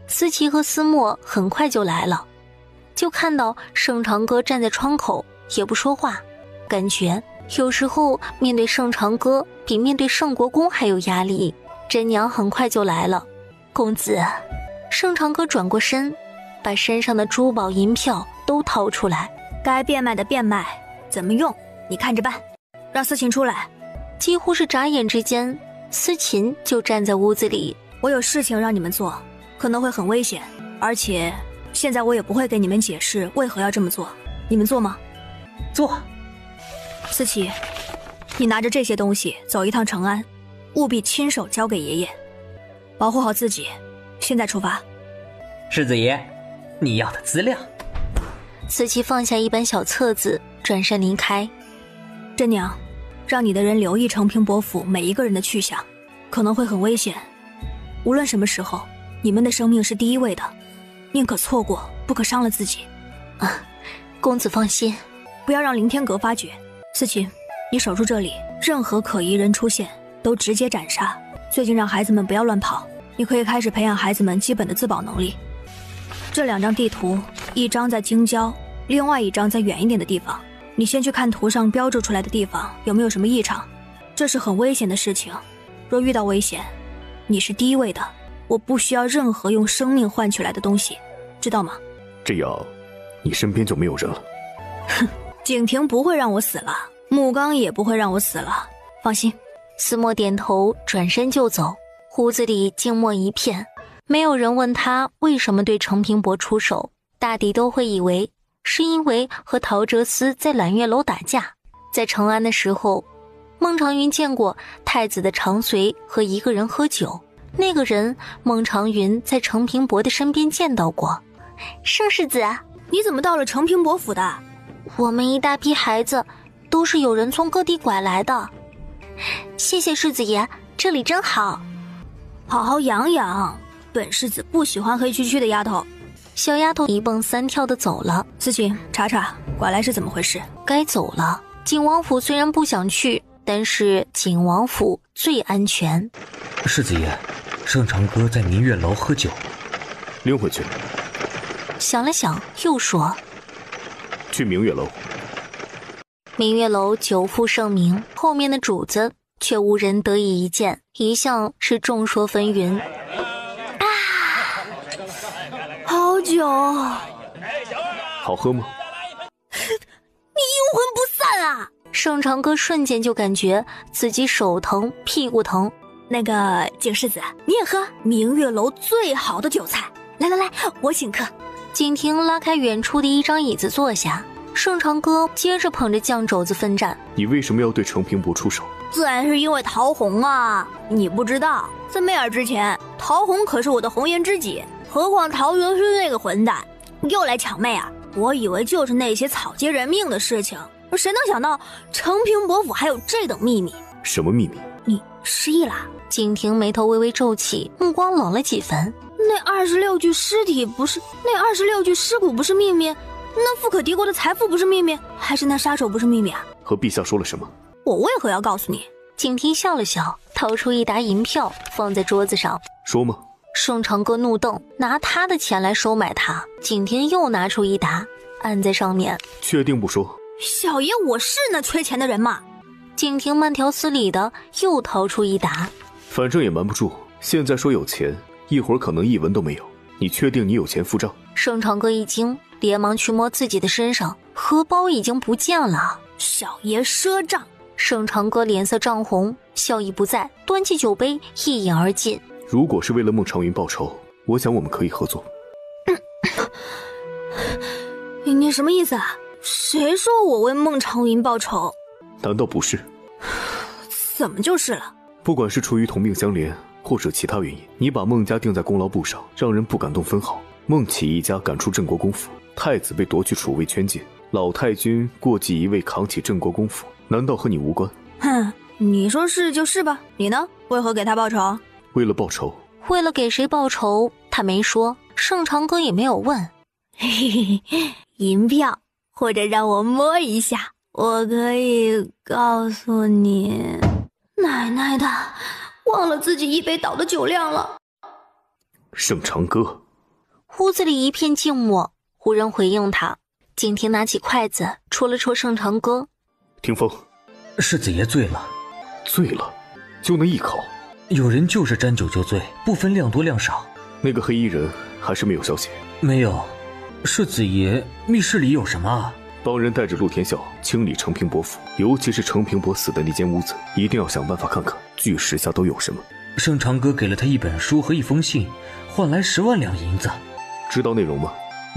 思琪和思墨很快就来了，就看到盛长哥站在窗口，也不说话，感觉有时候面对盛长哥比面对盛国公还有压力。真娘很快就来了，公子。盛长哥转过身，把身上的珠宝银票都掏出来，该变卖的变卖，怎么用你看着办。让思琴出来。几乎是眨眼之间，思琴就站在屋子里。我有事情让你们做，可能会很危险，而且现在我也不会给你们解释为何要这么做，你们做吗？做。思琪，你拿着这些东西走一趟成安，务必亲手交给爷爷，保护好自己。现在出发。世子爷，你要的资料。思琪放下一本小册子，转身离开。真娘，让你的人留意承平伯府每一个人的去向，可能会很危险。无论什么时候，你们的生命是第一位的，宁可错过，不可伤了自己。啊，公子放心，不要让凌天阁发觉。思琪，你守住这里，任何可疑人出现都直接斩杀。最近让孩子们不要乱跑，你可以开始培养孩子们基本的自保能力。这2张地图，一张在京郊，另外一张在远一点的地方。你先去看图上标注出来的地方有没有什么异常，这是很危险的事情。若遇到危险，你是第一位的，我不需要任何用生命换取来的东西，知道吗？这样，你身边就没有人了。哼，景婷不会让我死了，木刚也不会让我死了，放心。思墨点头，转身就走，屋子里静默一片。没有人问他为什么对承平伯出手，大抵都会以为是因为和陶哲思在揽月楼打架。在成安的时候，孟长云见过太子的长随和一个人喝酒，那个人孟长云在承平伯的身边见到过。盛世子，你怎么到了承平伯府的？我们一大批孩子都是有人从各地拐来的。谢谢世子爷，这里真好。好好养养，本世子不喜欢黑黢黢的丫头。小丫头一蹦三跳的走了。思琪，查查拐来是怎么回事。该走了。景王府虽然不想去，但是景王府最安全。世子爷，盛长哥在明月楼喝酒。拎回去。想了想又说，去明月楼。明月楼久负盛名，后面的主子却无人得以一见，一向是众说纷纭。好酒，好喝吗？你阴魂不散啊！盛长哥瞬间就感觉自己手疼屁股疼。那个景世子，你也喝明月楼最好的酒菜。来来来，我请客。景婷拉开远处的一张椅子坐下，盛长哥接着捧着酱肘子奋战。你为什么要对承平伯出手？自然是因为陶红啊！你不知道，在媚儿之前，陶红可是我的红颜知己。何况陶云是那个混蛋，又来抢媚啊！我以为就是那些草菅人命的事情，谁能想到承平伯府还有这等秘密？什么秘密？你失忆啦？景婷眉头微微皱起，目光冷了几分。那26具尸体不是，那26具尸骨不是秘密，那富可敌国的财富不是秘密，还是那杀手不是秘密啊？和陛下说了什么？我为何要告诉你？景婷笑了笑，掏出一沓银票放在桌子上。说吗？盛长哥怒瞪，拿他的钱来收买他。景婷又拿出一沓，按在上面。确定不说？小爷我是那缺钱的人吗？景婷慢条斯理的又掏出一沓。反正也瞒不住，现在说有钱，一会儿可能一文都没有。你确定你有钱付账？盛长哥一惊，连忙去摸自己的身上，荷包已经不见了。小爷赊账。盛长哥脸色涨红，笑意不在，端起酒杯一饮而尽。如果是为了孟长云报仇，我想我们可以合作。你什么意思啊？谁说我为孟长云报仇？难道不是？怎么就是了？不管是出于同病相怜，或者其他原因，你把孟家定在功劳簿上，让人不敢动分毫。孟启一家赶出镇国公府，太子被夺去储位圈禁，老太君过继一位扛起镇国公府，难道和你无关？哼，你说是就是吧。你呢？为何给他报仇？为了报仇。为了给谁报仇，他没说，盛长哥也没有问。嘿嘿嘿，银票，或者让我摸一下，我可以告诉你。奶奶的，忘了自己一杯倒的酒量了。盛长哥。屋子里一片静默，无人回应他。景婷拿起筷子戳了戳盛长哥。听风，世子爷醉了。醉了？就那一口？有人就是沾酒就醉，不分量多量少。那个黑衣人还是没有消息？没有。世子爷，密室里有什么啊？帮人带着陆天啸清理承平伯府，尤其是承平伯死的那间屋子，一定要想办法看看巨石下都有什么。盛长哥给了他一本书和一封信，换来10万两银子。知道内容吗？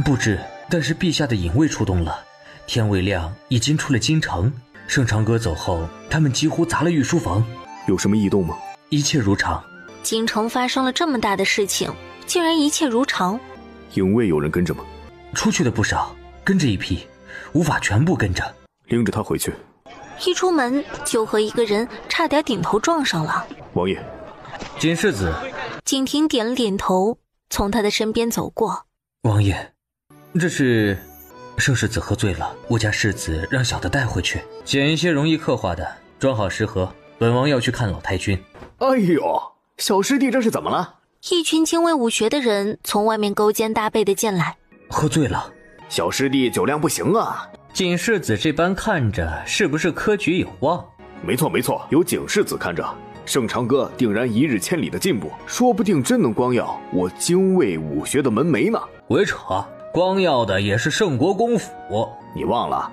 不知，但是陛下的隐卫出动了，天未亮已经出了京城。盛长哥走后，他们几乎砸了御书房。有什么异动吗？一切如常。京城发生了这么大的事情，竟然一切如常。营卫有人跟着吗？出去的不少，跟着一批，无法全部跟着。拎着他回去。一出门就和一个人差点顶头撞上了。王爷。锦世子。景亭点了点头，从他的身边走过。王爷，这是盛世子喝醉了，我家世子让小的带回去，捡一些容易刻画的，装好食盒。本王要去看老太君。哎呦，小师弟这是怎么了？一群精卫武学的人从外面勾肩搭背的进来。喝醉了。小师弟酒量不行啊。景世子这般看着，是不是科举有望？没错没错，有景世子看着，盛长哥定然一日千里的进步，说不定真能光耀我精卫武学的门楣呢。鬼扯，光耀的也是盛国公府。你忘了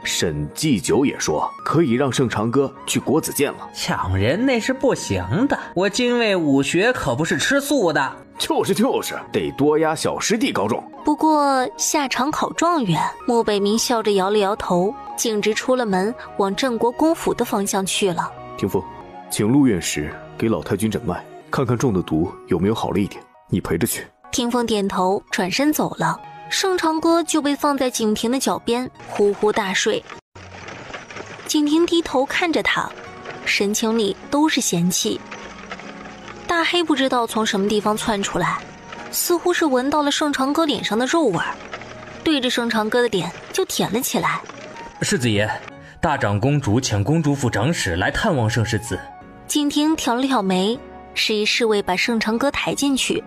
沈祭酒也说可以让盛长哥去国子监了。抢人那是不行的，我精卫武学可不是吃素的。就是得多压小师弟高中。不过下场考状元，穆北明笑着摇了摇头，径直出了门，往镇国公府的方向去了。霆锋，请陆院士给老太君诊脉，看看中的毒有没有好了一点，你陪着去。霆锋点头，转身走了。盛长哥就被放在景亭的脚边，呼呼大睡。景亭低头看着他，神情里都是嫌弃。大黑不知道从什么地方窜出来，似乎是闻到了盛长哥脸上的肉味儿，对着盛长哥的脸就舔了起来。世子爷，大长公主遣公主府长史来探望盛世子。景亭挑了挑眉，示意侍卫把盛长哥抬进去。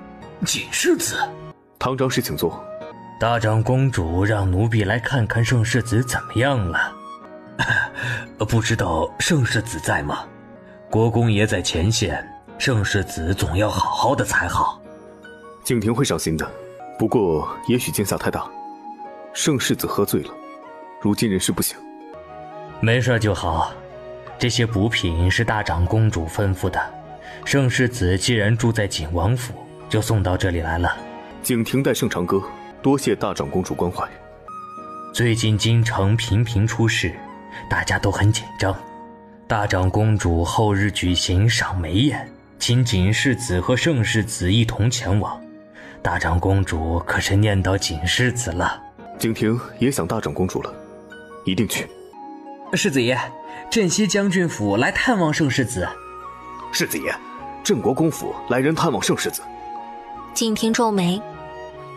锦世子。堂长室请坐。大长公主让奴婢来看看盛世子怎么样了。不知道盛世子在吗？国公爷在前线，盛世子总要好好的才好。景亭会伤心的，不过也许惊吓太大。盛世子喝醉了，如今人事不省。没事就好，这些补品是大长公主吩咐的。盛世子既然住在景王府，就送到这里来了。景亭代盛长哥多谢大长公主关怀。最近京城频频出事，大家都很紧张。大长公主后日举行赏梅宴，请景世子和盛世子一同前往。大长公主可是念叨景世子了。景亭也想大长公主了，一定去。世子爷，镇西将军府来探望盛世子。世子爷，镇国公府来人探望盛世子。景亭皱眉，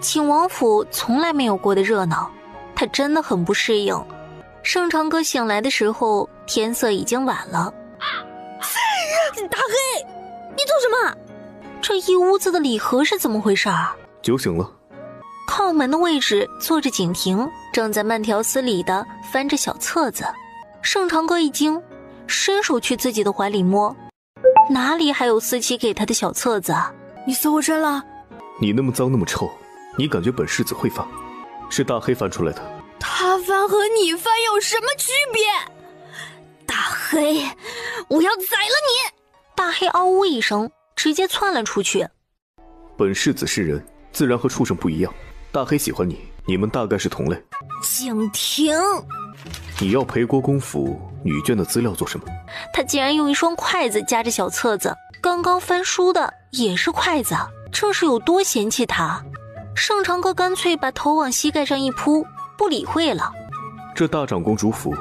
景王府从来没有过的热闹，他真的很不适应。盛长哥醒来的时候，天色已经晚了。大黑，你做什么？这一屋子的礼盒是怎么回事儿？酒醒了。靠门的位置坐着景亭，正在慢条斯理地翻着小册子。盛长哥一惊，伸手去自己的怀里摸，哪里还有思琪给他的小册子啊？你搜身了？你那么脏那么臭，你感觉本世子会翻？是大黑翻出来的。他翻和你翻有什么区别？大黑，我要宰了你！大黑嗷呜一声，直接窜了出去。本世子是人，自然和畜生不一样。大黑喜欢你，你们大概是同类。景亭，你要陪国公府女眷的资料做什么？他竟然用一双筷子夹着小册子，刚刚翻书的也是筷子，这是有多嫌弃他？盛长哥干脆把头往膝盖上一扑，不理会了。这大长公主府、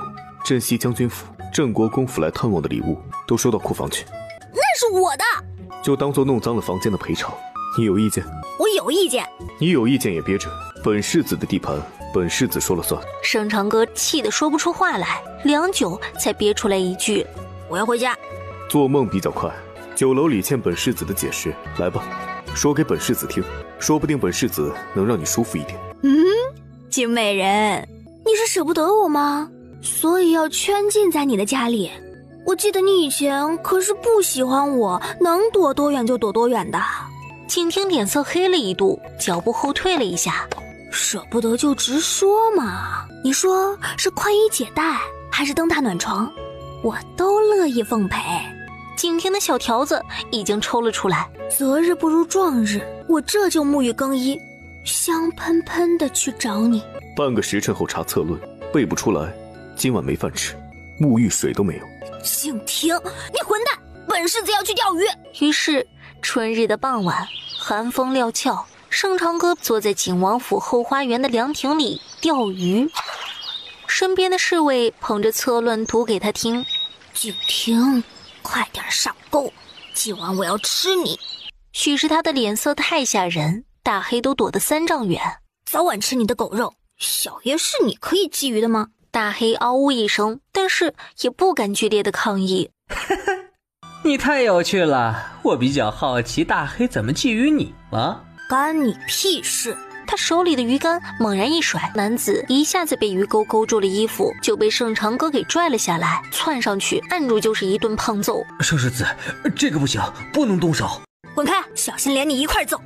镇西将军府、镇国公府来探望的礼物都收到库房去。那是我的，就当做弄脏了房间的赔偿。你有意见？我有意见。你有意见也憋着，本世子的地盘，本世子说了算。盛长哥气得说不出话来，良久才憋出来一句：“我要回家。”做梦比较快，酒楼里欠本世子的解释，来吧，说给本世子听，说不定本世子能让你舒服一点。景美人，你是舍不得我吗？所以要圈禁在你的家里。我记得你以前可是不喜欢我，能躲多远就躲多远的。景亭脸色黑了一度，脚步后退了一下。舍不得就直说嘛，你说是宽衣解带还是灯塔暖床，我都乐意奉陪。景亭的小条子已经抽了出来。择日不如撞日，我这就沐浴更衣，香喷喷的去找你。半个时辰后查策论，背不出来，今晚没饭吃，沐浴水都没有。景亭，你混蛋！本世子要去钓鱼。于是春日的傍晚，寒风料峭，盛长歌坐在景王府后花园的凉亭里钓鱼，身边的侍卫捧着策论读给他听。景亭，快点上钩，今晚我要吃你。许是他的脸色太吓人，大黑都躲得3丈远。早晚吃你的狗肉，小爷是你可以觊觎的吗？大黑嗷呜一声，但是也不敢剧烈的抗议。你太有趣了，我比较好奇大黑怎么觊觎你了。干你屁事！他手里的鱼竿猛然一甩，男子一下子被鱼钩勾住了衣服，就被盛长歌给拽了下来，窜上去按住就是一顿胖揍。盛世子，这个不行，不能动手。滚开，小心连你一块揍。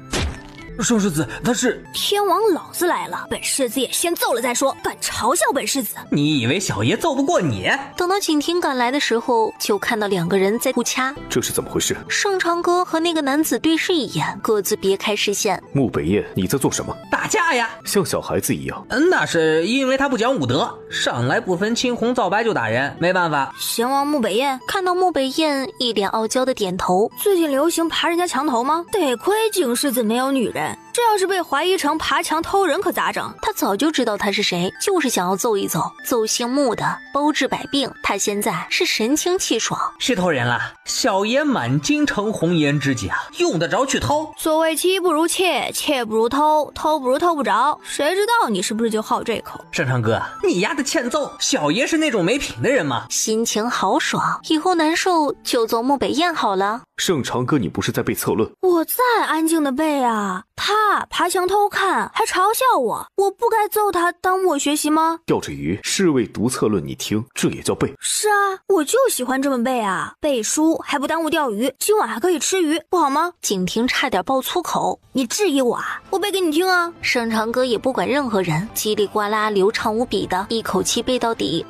盛世子他是天王老子来了，本世子也先揍了再说，敢嘲笑本世子。你以为小爷揍不过你？等到景亭赶来的时候，就看到2个人在互掐。这是怎么回事？盛长歌和那个男子对视一眼，各自别开视线。穆北燕，你在做什么？打架呀，像小孩子一样。那是因为他不讲武德，上来不分青红皂白就打人，没办法。贤王穆北燕看到穆北燕一脸傲娇的点头。最近流行爬人家墙头吗？得亏景世子没有女人，这要是被怀疑成爬墙偷人可咋整？他早就知道他是谁，就是想要揍一揍。揍姓穆的，包治百病。他现在是神清气爽。谁偷人了？小爷满京城红颜知己啊，用得着去偷？所谓妻不如妾，妾不如偷，偷不如偷不着。谁知道你是不是就好这口？盛长哥，你丫的欠揍！小爷是那种没品的人吗？心情好爽，以后难受就揍穆北燕好了。盛长哥，你不是在背策论？我在安静的背啊。他爬墙偷看，还嘲笑我，我不该揍他耽误我学习吗？钓着鱼，侍卫读策论，你听，这也叫背？是啊，我就喜欢这么背啊，背书还不耽误钓鱼，今晚还可以吃鱼，不好吗？景亭差点爆粗口。你质疑我啊？我背给你听啊。盛长歌也不管任何人，叽里呱啦流畅无比的一口气背到底。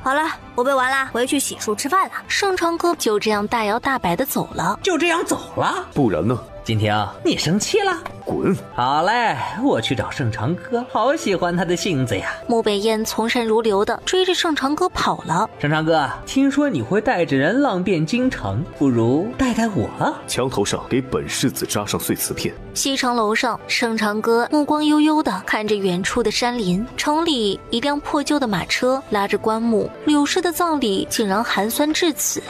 好了，我背完了，回去洗漱吃饭了。盛长歌就这样大摇大摆的走了。就这样走了？不然呢？景亭，你生气了？滚！好嘞，我去找盛长歌，好喜欢他的性子呀。穆北燕从善如流的追着盛长歌跑了。盛长哥，听说你会带着人浪遍京城，不如带带我？墙头上给本世子扎上碎瓷片。西城楼上，盛长歌目光悠悠的看着远处的山林。城里一辆破旧的马车拉着棺木，柳氏的葬礼竟然寒酸至此。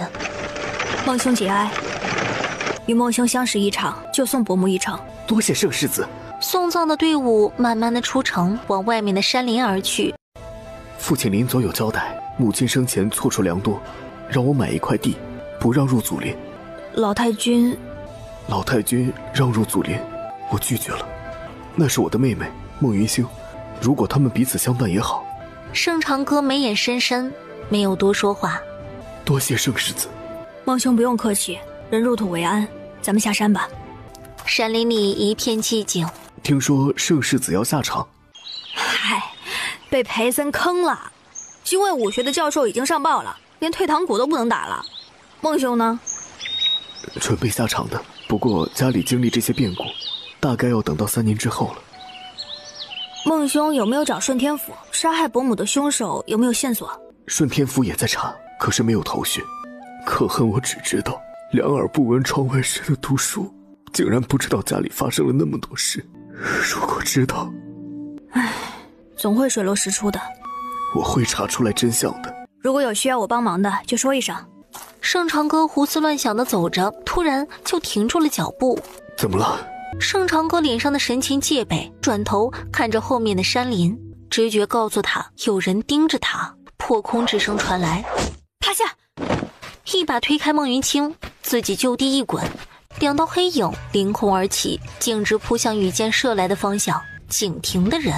孟兄节哀，与孟兄相识一场，就送伯母一程。多谢盛世子。送葬的队伍慢慢的出城，往外面的山林而去。父亲临走有交代，母亲生前措出良多，让我买一块地，不让入祖林。老太君让入祖林，我拒绝了。那是我的妹妹孟云星，如果他们彼此相伴也好。盛长歌眉眼深深，没有多说话。多谢盛世子。孟兄不用客气，人入土为安，咱们下山吧。山林里一片寂静。听说盛世子要下场。嗨，被裴森坑了。精卫武学的教授已经上报了，连退堂鼓都不能打了。孟兄呢？准备下场的，不过家里经历这些变故，大概要等到3年之后了。孟兄有没有找顺天府？杀害伯母的凶手有没有线索？顺天府也在查，可是没有头绪。可恨我只知道两耳不闻窗外事的读书，竟然不知道家里发生了那么多事。如果知道，唉，总会水落石出的。我会查出来真相的。如果有需要我帮忙的，就说一声。盛长歌胡思乱想的走着，突然就停住了脚步。怎么了？盛长歌脸上的神情戒备，转头看着后面的山林，直觉告诉他有人盯着他。破空之声传来，趴下！一把推开孟云清，自己就地一滚，2道黑影凌空而起，径直扑向羽箭射来的方向。景亭的人，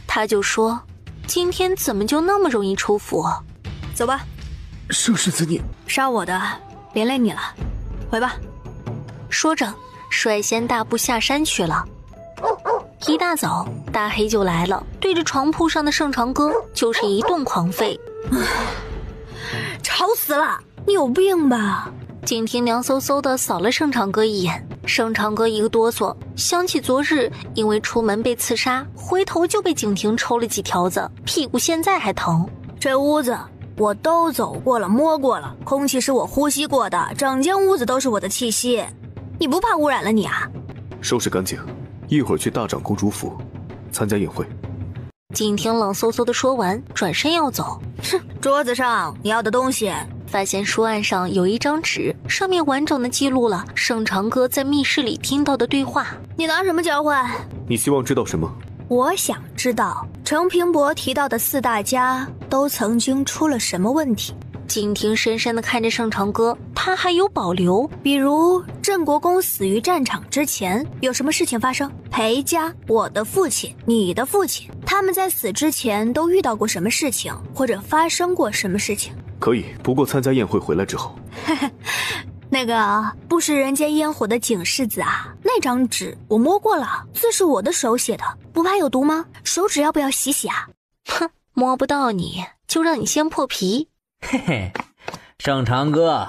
他就说今天怎么就那么容易出府？走吧。盛世子你杀我的连累你了，回吧。说着率先大步下山去了。一大早大黑就来了，对着床铺上的盛长歌就是一顿狂吠。吵死了，你有病吧？景亭凉飕飕地扫了盛长歌一眼，盛长歌一个哆嗦，想起昨日因为出门被刺杀，回头就被景亭抽了几条子，屁股现在还疼。这屋子我都走过了，摸过了，空气是我呼吸过的，整间屋子都是我的气息，你不怕污染了你啊？收拾干净，一会儿去大长公主府参加宴会。景亭冷飕飕地说完，转身要走。哼，桌子上你要的东西。发现书案上有一张纸，上面完整的记录了盛长歌在密室里听到的对话。你拿什么交换？你希望知道什么？我想知道程平伯提到的4大家都曾经出了什么问题。景亭深深地看着盛长歌，他还有保留，比如镇国公死于战场之前有什么事情发生，裴家、我的父亲、你的父亲，他们在死之前都遇到过什么事情，或者发生过什么事情。可以，不过参加宴会回来之后。那个不食人间烟火的景世子啊，那张纸我摸过了，字是我的手写的，不怕有毒吗？手指要不要洗洗啊？哼，摸不到你就让你先破皮。嘿嘿，盛长歌，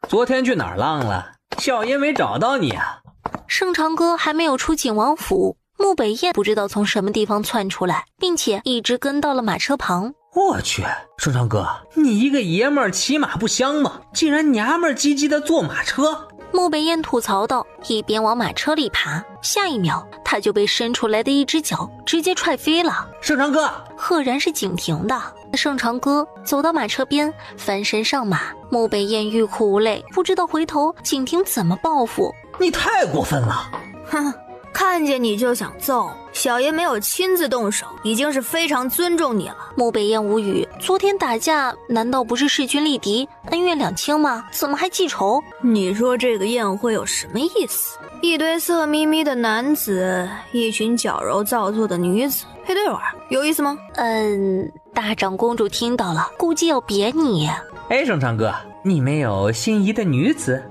昨天去哪儿浪了？小爷没找到你啊。盛长歌还没有出景王府，穆北燕不知道从什么地方窜出来，并且一直跟到了马车旁。我去，盛长哥，你一个爷们儿骑马不香吗？竟然娘们儿唧唧的坐马车！穆北燕吐槽道，一边往马车里爬，下一秒他就被伸出来的一只脚直接踹飞了。盛长哥，赫然是景亭的。盛长歌走到马车边，翻身上马。穆北燕欲哭无泪，不知道回头景亭怎么报复。你太过分了！哼，看见你就想揍，小爷没有亲自动手，已经是非常尊重你了。穆北燕无语，昨天打架难道不是势均力敌，恩怨两清吗？怎么还记仇？你说这个宴会有什么意思？一堆色眯眯的男子，一群矫揉造作的女子配对玩，有意思吗？大长公主听到了，估计要别你。哎，盛长哥，你没有心仪的女子？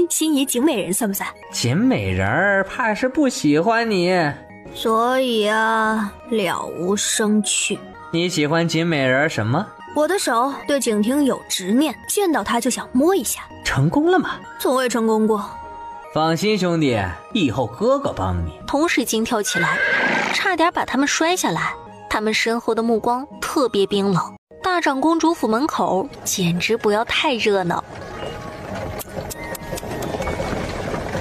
心仪景美人算不算？景美人儿怕是不喜欢你，所以啊，了无生趣。你喜欢景美人什么？我的手对景亭有执念，见到她就想摸一下。成功了吗？从未成功过。放心兄弟，以后哥哥帮你。同时惊跳起来，差点把他们摔下来。他们身后的目光特别冰冷。大长公主府门口简直不要太热闹，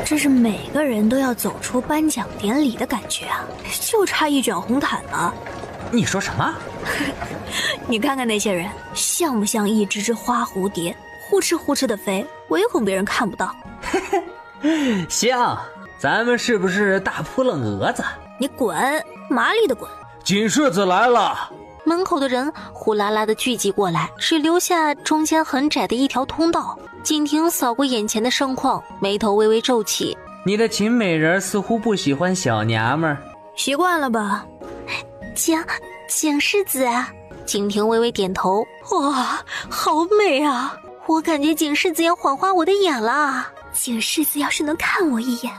这是每个人都要走出颁奖典礼的感觉啊，就差一卷红毯了。你说什么？你看看那些人，像不像一只只花蝴蝶，呼哧呼哧的飞，唯恐别人看不到。像，咱们是不是大扑棱蛾子？你滚，麻利的滚。景世子来了。门口的人呼啦啦的聚集过来，只留下中间很窄的一条通道。景亭扫过眼前的盛况，眉头微微皱起。你的景美人似乎不喜欢小娘们儿，习惯了吧？景世子。景亭微微点头。哇，好美啊！我感觉景世子要晃花我的眼了。景世子要是能看我一眼，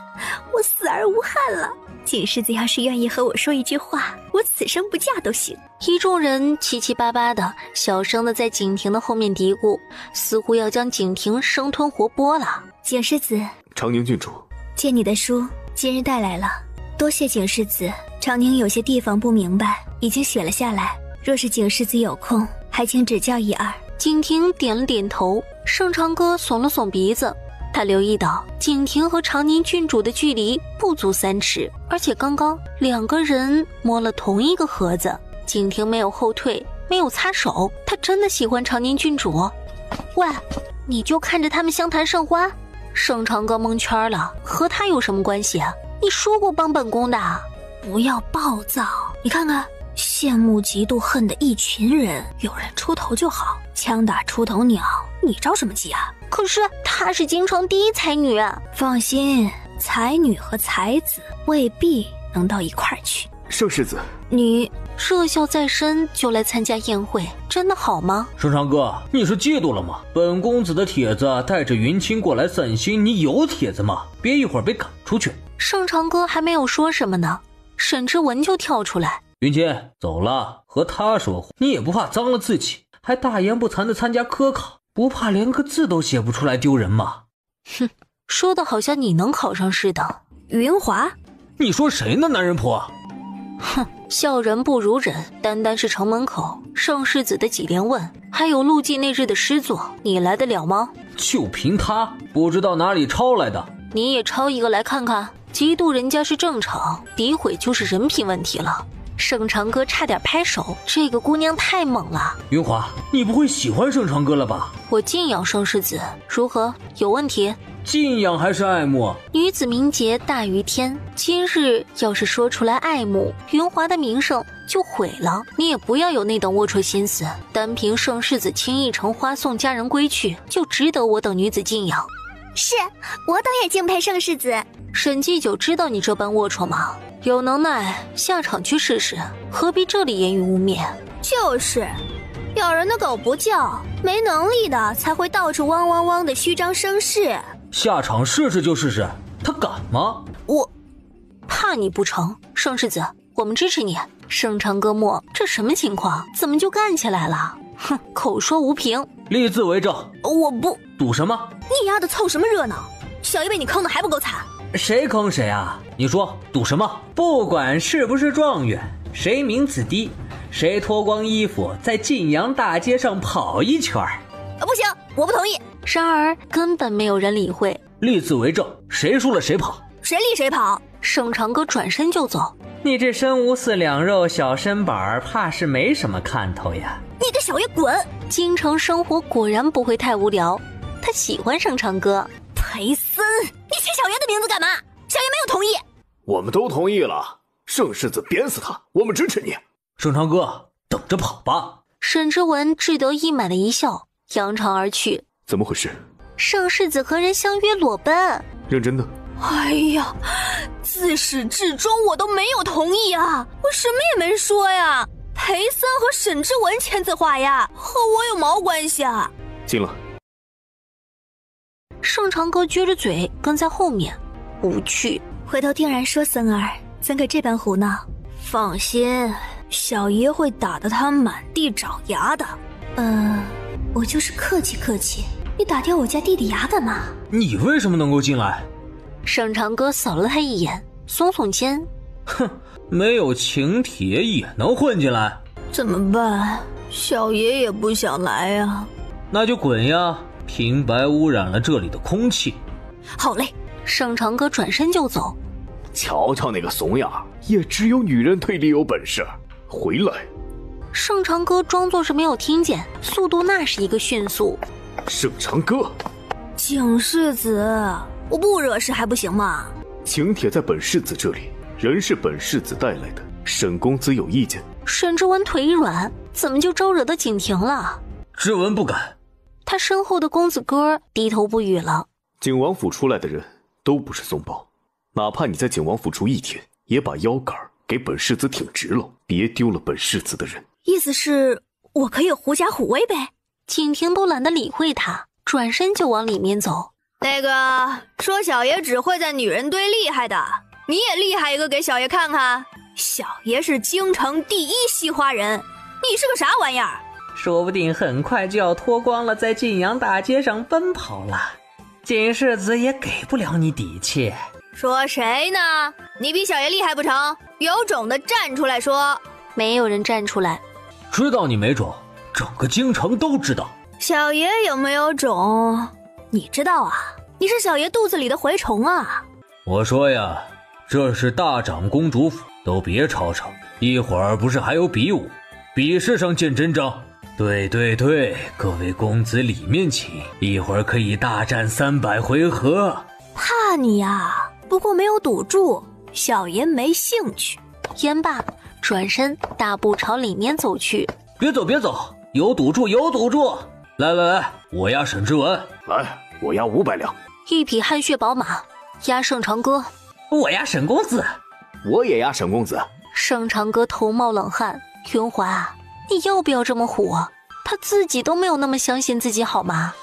我死而无憾了。景世子要是愿意和我说一句话，我此生不嫁都行。一众人七七八八的小声的在景亭的后面嘀咕，似乎要将景亭生吞活剥了。景世子，长宁郡主，借你的书，今日带来了，多谢景世子。长宁有些地方不明白，已经写了下来，若是景世子有空，还请指教一二。景亭点了点头，盛长歌耸了耸鼻子。他留意到景亭和长宁郡主的距离不足3尺，而且刚刚两个人摸了同一个盒子。景亭没有后退，没有擦手，他真的喜欢长宁郡主。喂，你就看着他们相谈甚欢？盛长歌蒙圈了，和他有什么关系啊？你说过帮本宫的。不要暴躁，你看看，羡慕嫉妒恨的一群人，有人出头就好，枪打出头鸟，你着什么急啊？可是她是京城第一才女。放心，才女和才子未必能到一块儿去。盛世子，你热笑在身就来参加宴会，真的好吗？盛长哥，你是嫉妒了吗？本公子的帖子带着云清过来散心，你有帖子吗？别一会儿被赶出去。盛长哥还没有说什么呢，沈之文就跳出来。云清，走了，和他说话，你也不怕脏了自己，还大言不惭地参加科考，不怕连个字都写不出来丢人吗？哼，说的好像你能考上似的。云华，你说谁呢，男人婆？哼，笑人不如人，单单是城门口盛世子的几连问，还有陆记那日的诗作，你来得了吗？就凭他，不知道哪里抄来的。你也抄一个来看看。嫉妒人家是正常，诋毁就是人品问题了。盛长哥差点拍手，这个姑娘太猛了。云华，你不会喜欢盛长哥了吧？我敬仰盛世子，如何？有问题？敬仰还是爱慕？女子名节大于天，今日要是说出来爱慕，云华的名声就毁了。你也不要有那等龌龊心思，单凭盛世子轻易成花送佳人归去，就值得我等女子敬仰。是，我等也敬佩盛世子。沈祭酒知道你这般龌龊吗？有能耐下场去试试，何必这里言语污蔑？就是，咬人的狗不叫，没能力的才会到处汪汪汪的虚张声势。下场试试就试试，他敢吗？我怕你不成。盛世子，我们支持你。盛长歌墨，这什么情况？怎么就干起来了？哼，口说无凭，立字为证。我不赌什么？你丫的凑什么热闹？小爷被你坑的还不够惨？谁坑谁啊？你说赌什么？不管是不是状元，谁名次低，谁脱光衣服在晋阳大街上跑一圈。不行，我不同意。然而根本没有人理会。立字为证，谁输了谁跑。谁立谁跑。盛长哥转身就走。你这身无四两肉小身板，怕是没什么看头呀。你给小爷滚！京城生活果然不会太无聊，他喜欢盛长歌。裴森，你起小爷的名字干嘛？小爷没有同意。我们都同意了，盛世子鞭死他，我们支持你。盛长哥，等着跑吧。沈之文志得意满的一笑，扬长而去。怎么回事？盛世子和人相约裸奔。认真的？哎呀，自始至终我都没有同意啊，我什么也没说呀。裴森和沈之文签字画押，和我有毛关系啊？进了。盛长哥撅着嘴跟在后面，无趣。回头听人说森儿怎可这般胡闹？放心，小爷会打得他满地找牙的。我就是客气客气，你打掉我家弟弟牙干嘛？你为什么能够进来？盛长哥扫了他一眼，耸耸肩。哼，没有请帖也能混进来？怎么办？小爷也不想来啊。那就滚呀！平白污染了这里的空气。好嘞。盛长哥转身就走。瞧瞧那个怂样，也只有女人推理有本事。回来。盛长哥装作是没有听见，速度那是一个迅速。盛长哥，景世子，我不惹事还不行吗？请帖在本世子这里，人是本世子带来的，沈公子有意见。沈之文腿一软，怎么就招惹到景庭了？之文不敢。他身后的公子哥低头不语了。景王府出来的人都不是松包，哪怕你在景王府住一天，也把腰杆给本世子挺直了，别丢了本世子的人。意思是我可以狐假虎威呗？景庭都懒得理会他，转身就往里面走。那个说小爷只会在女人堆厉害的，你也厉害一个给小爷看看。小爷是京城第一惜花人，你是个啥玩意儿？说不定很快就要脱光了在晋阳大街上奔跑了，景世子也给不了你底气。说谁呢？你比小爷厉害不成？有种的站出来说。没有人站出来。知道你没种，整个京城都知道。小爷有没有种你知道啊，你是小爷肚子里的蛔虫啊。我说呀，这是大长公主府，都别吵吵，一会儿不是还有比武，比试上见真章。对对对，各位公子里面请，一会儿可以大战300回合。怕你呀，不过没有赌注，小爷没兴趣。言罢，转身大步朝里面走去。别走别走，有赌注有赌注。来来来，我押沈之文。来，我押500两。一匹汗血宝马，押盛长歌。我押沈公子。我也押沈公子。盛长歌头冒冷汗。云华，你要不要这么虎啊？他自己都没有那么相信自己好吗？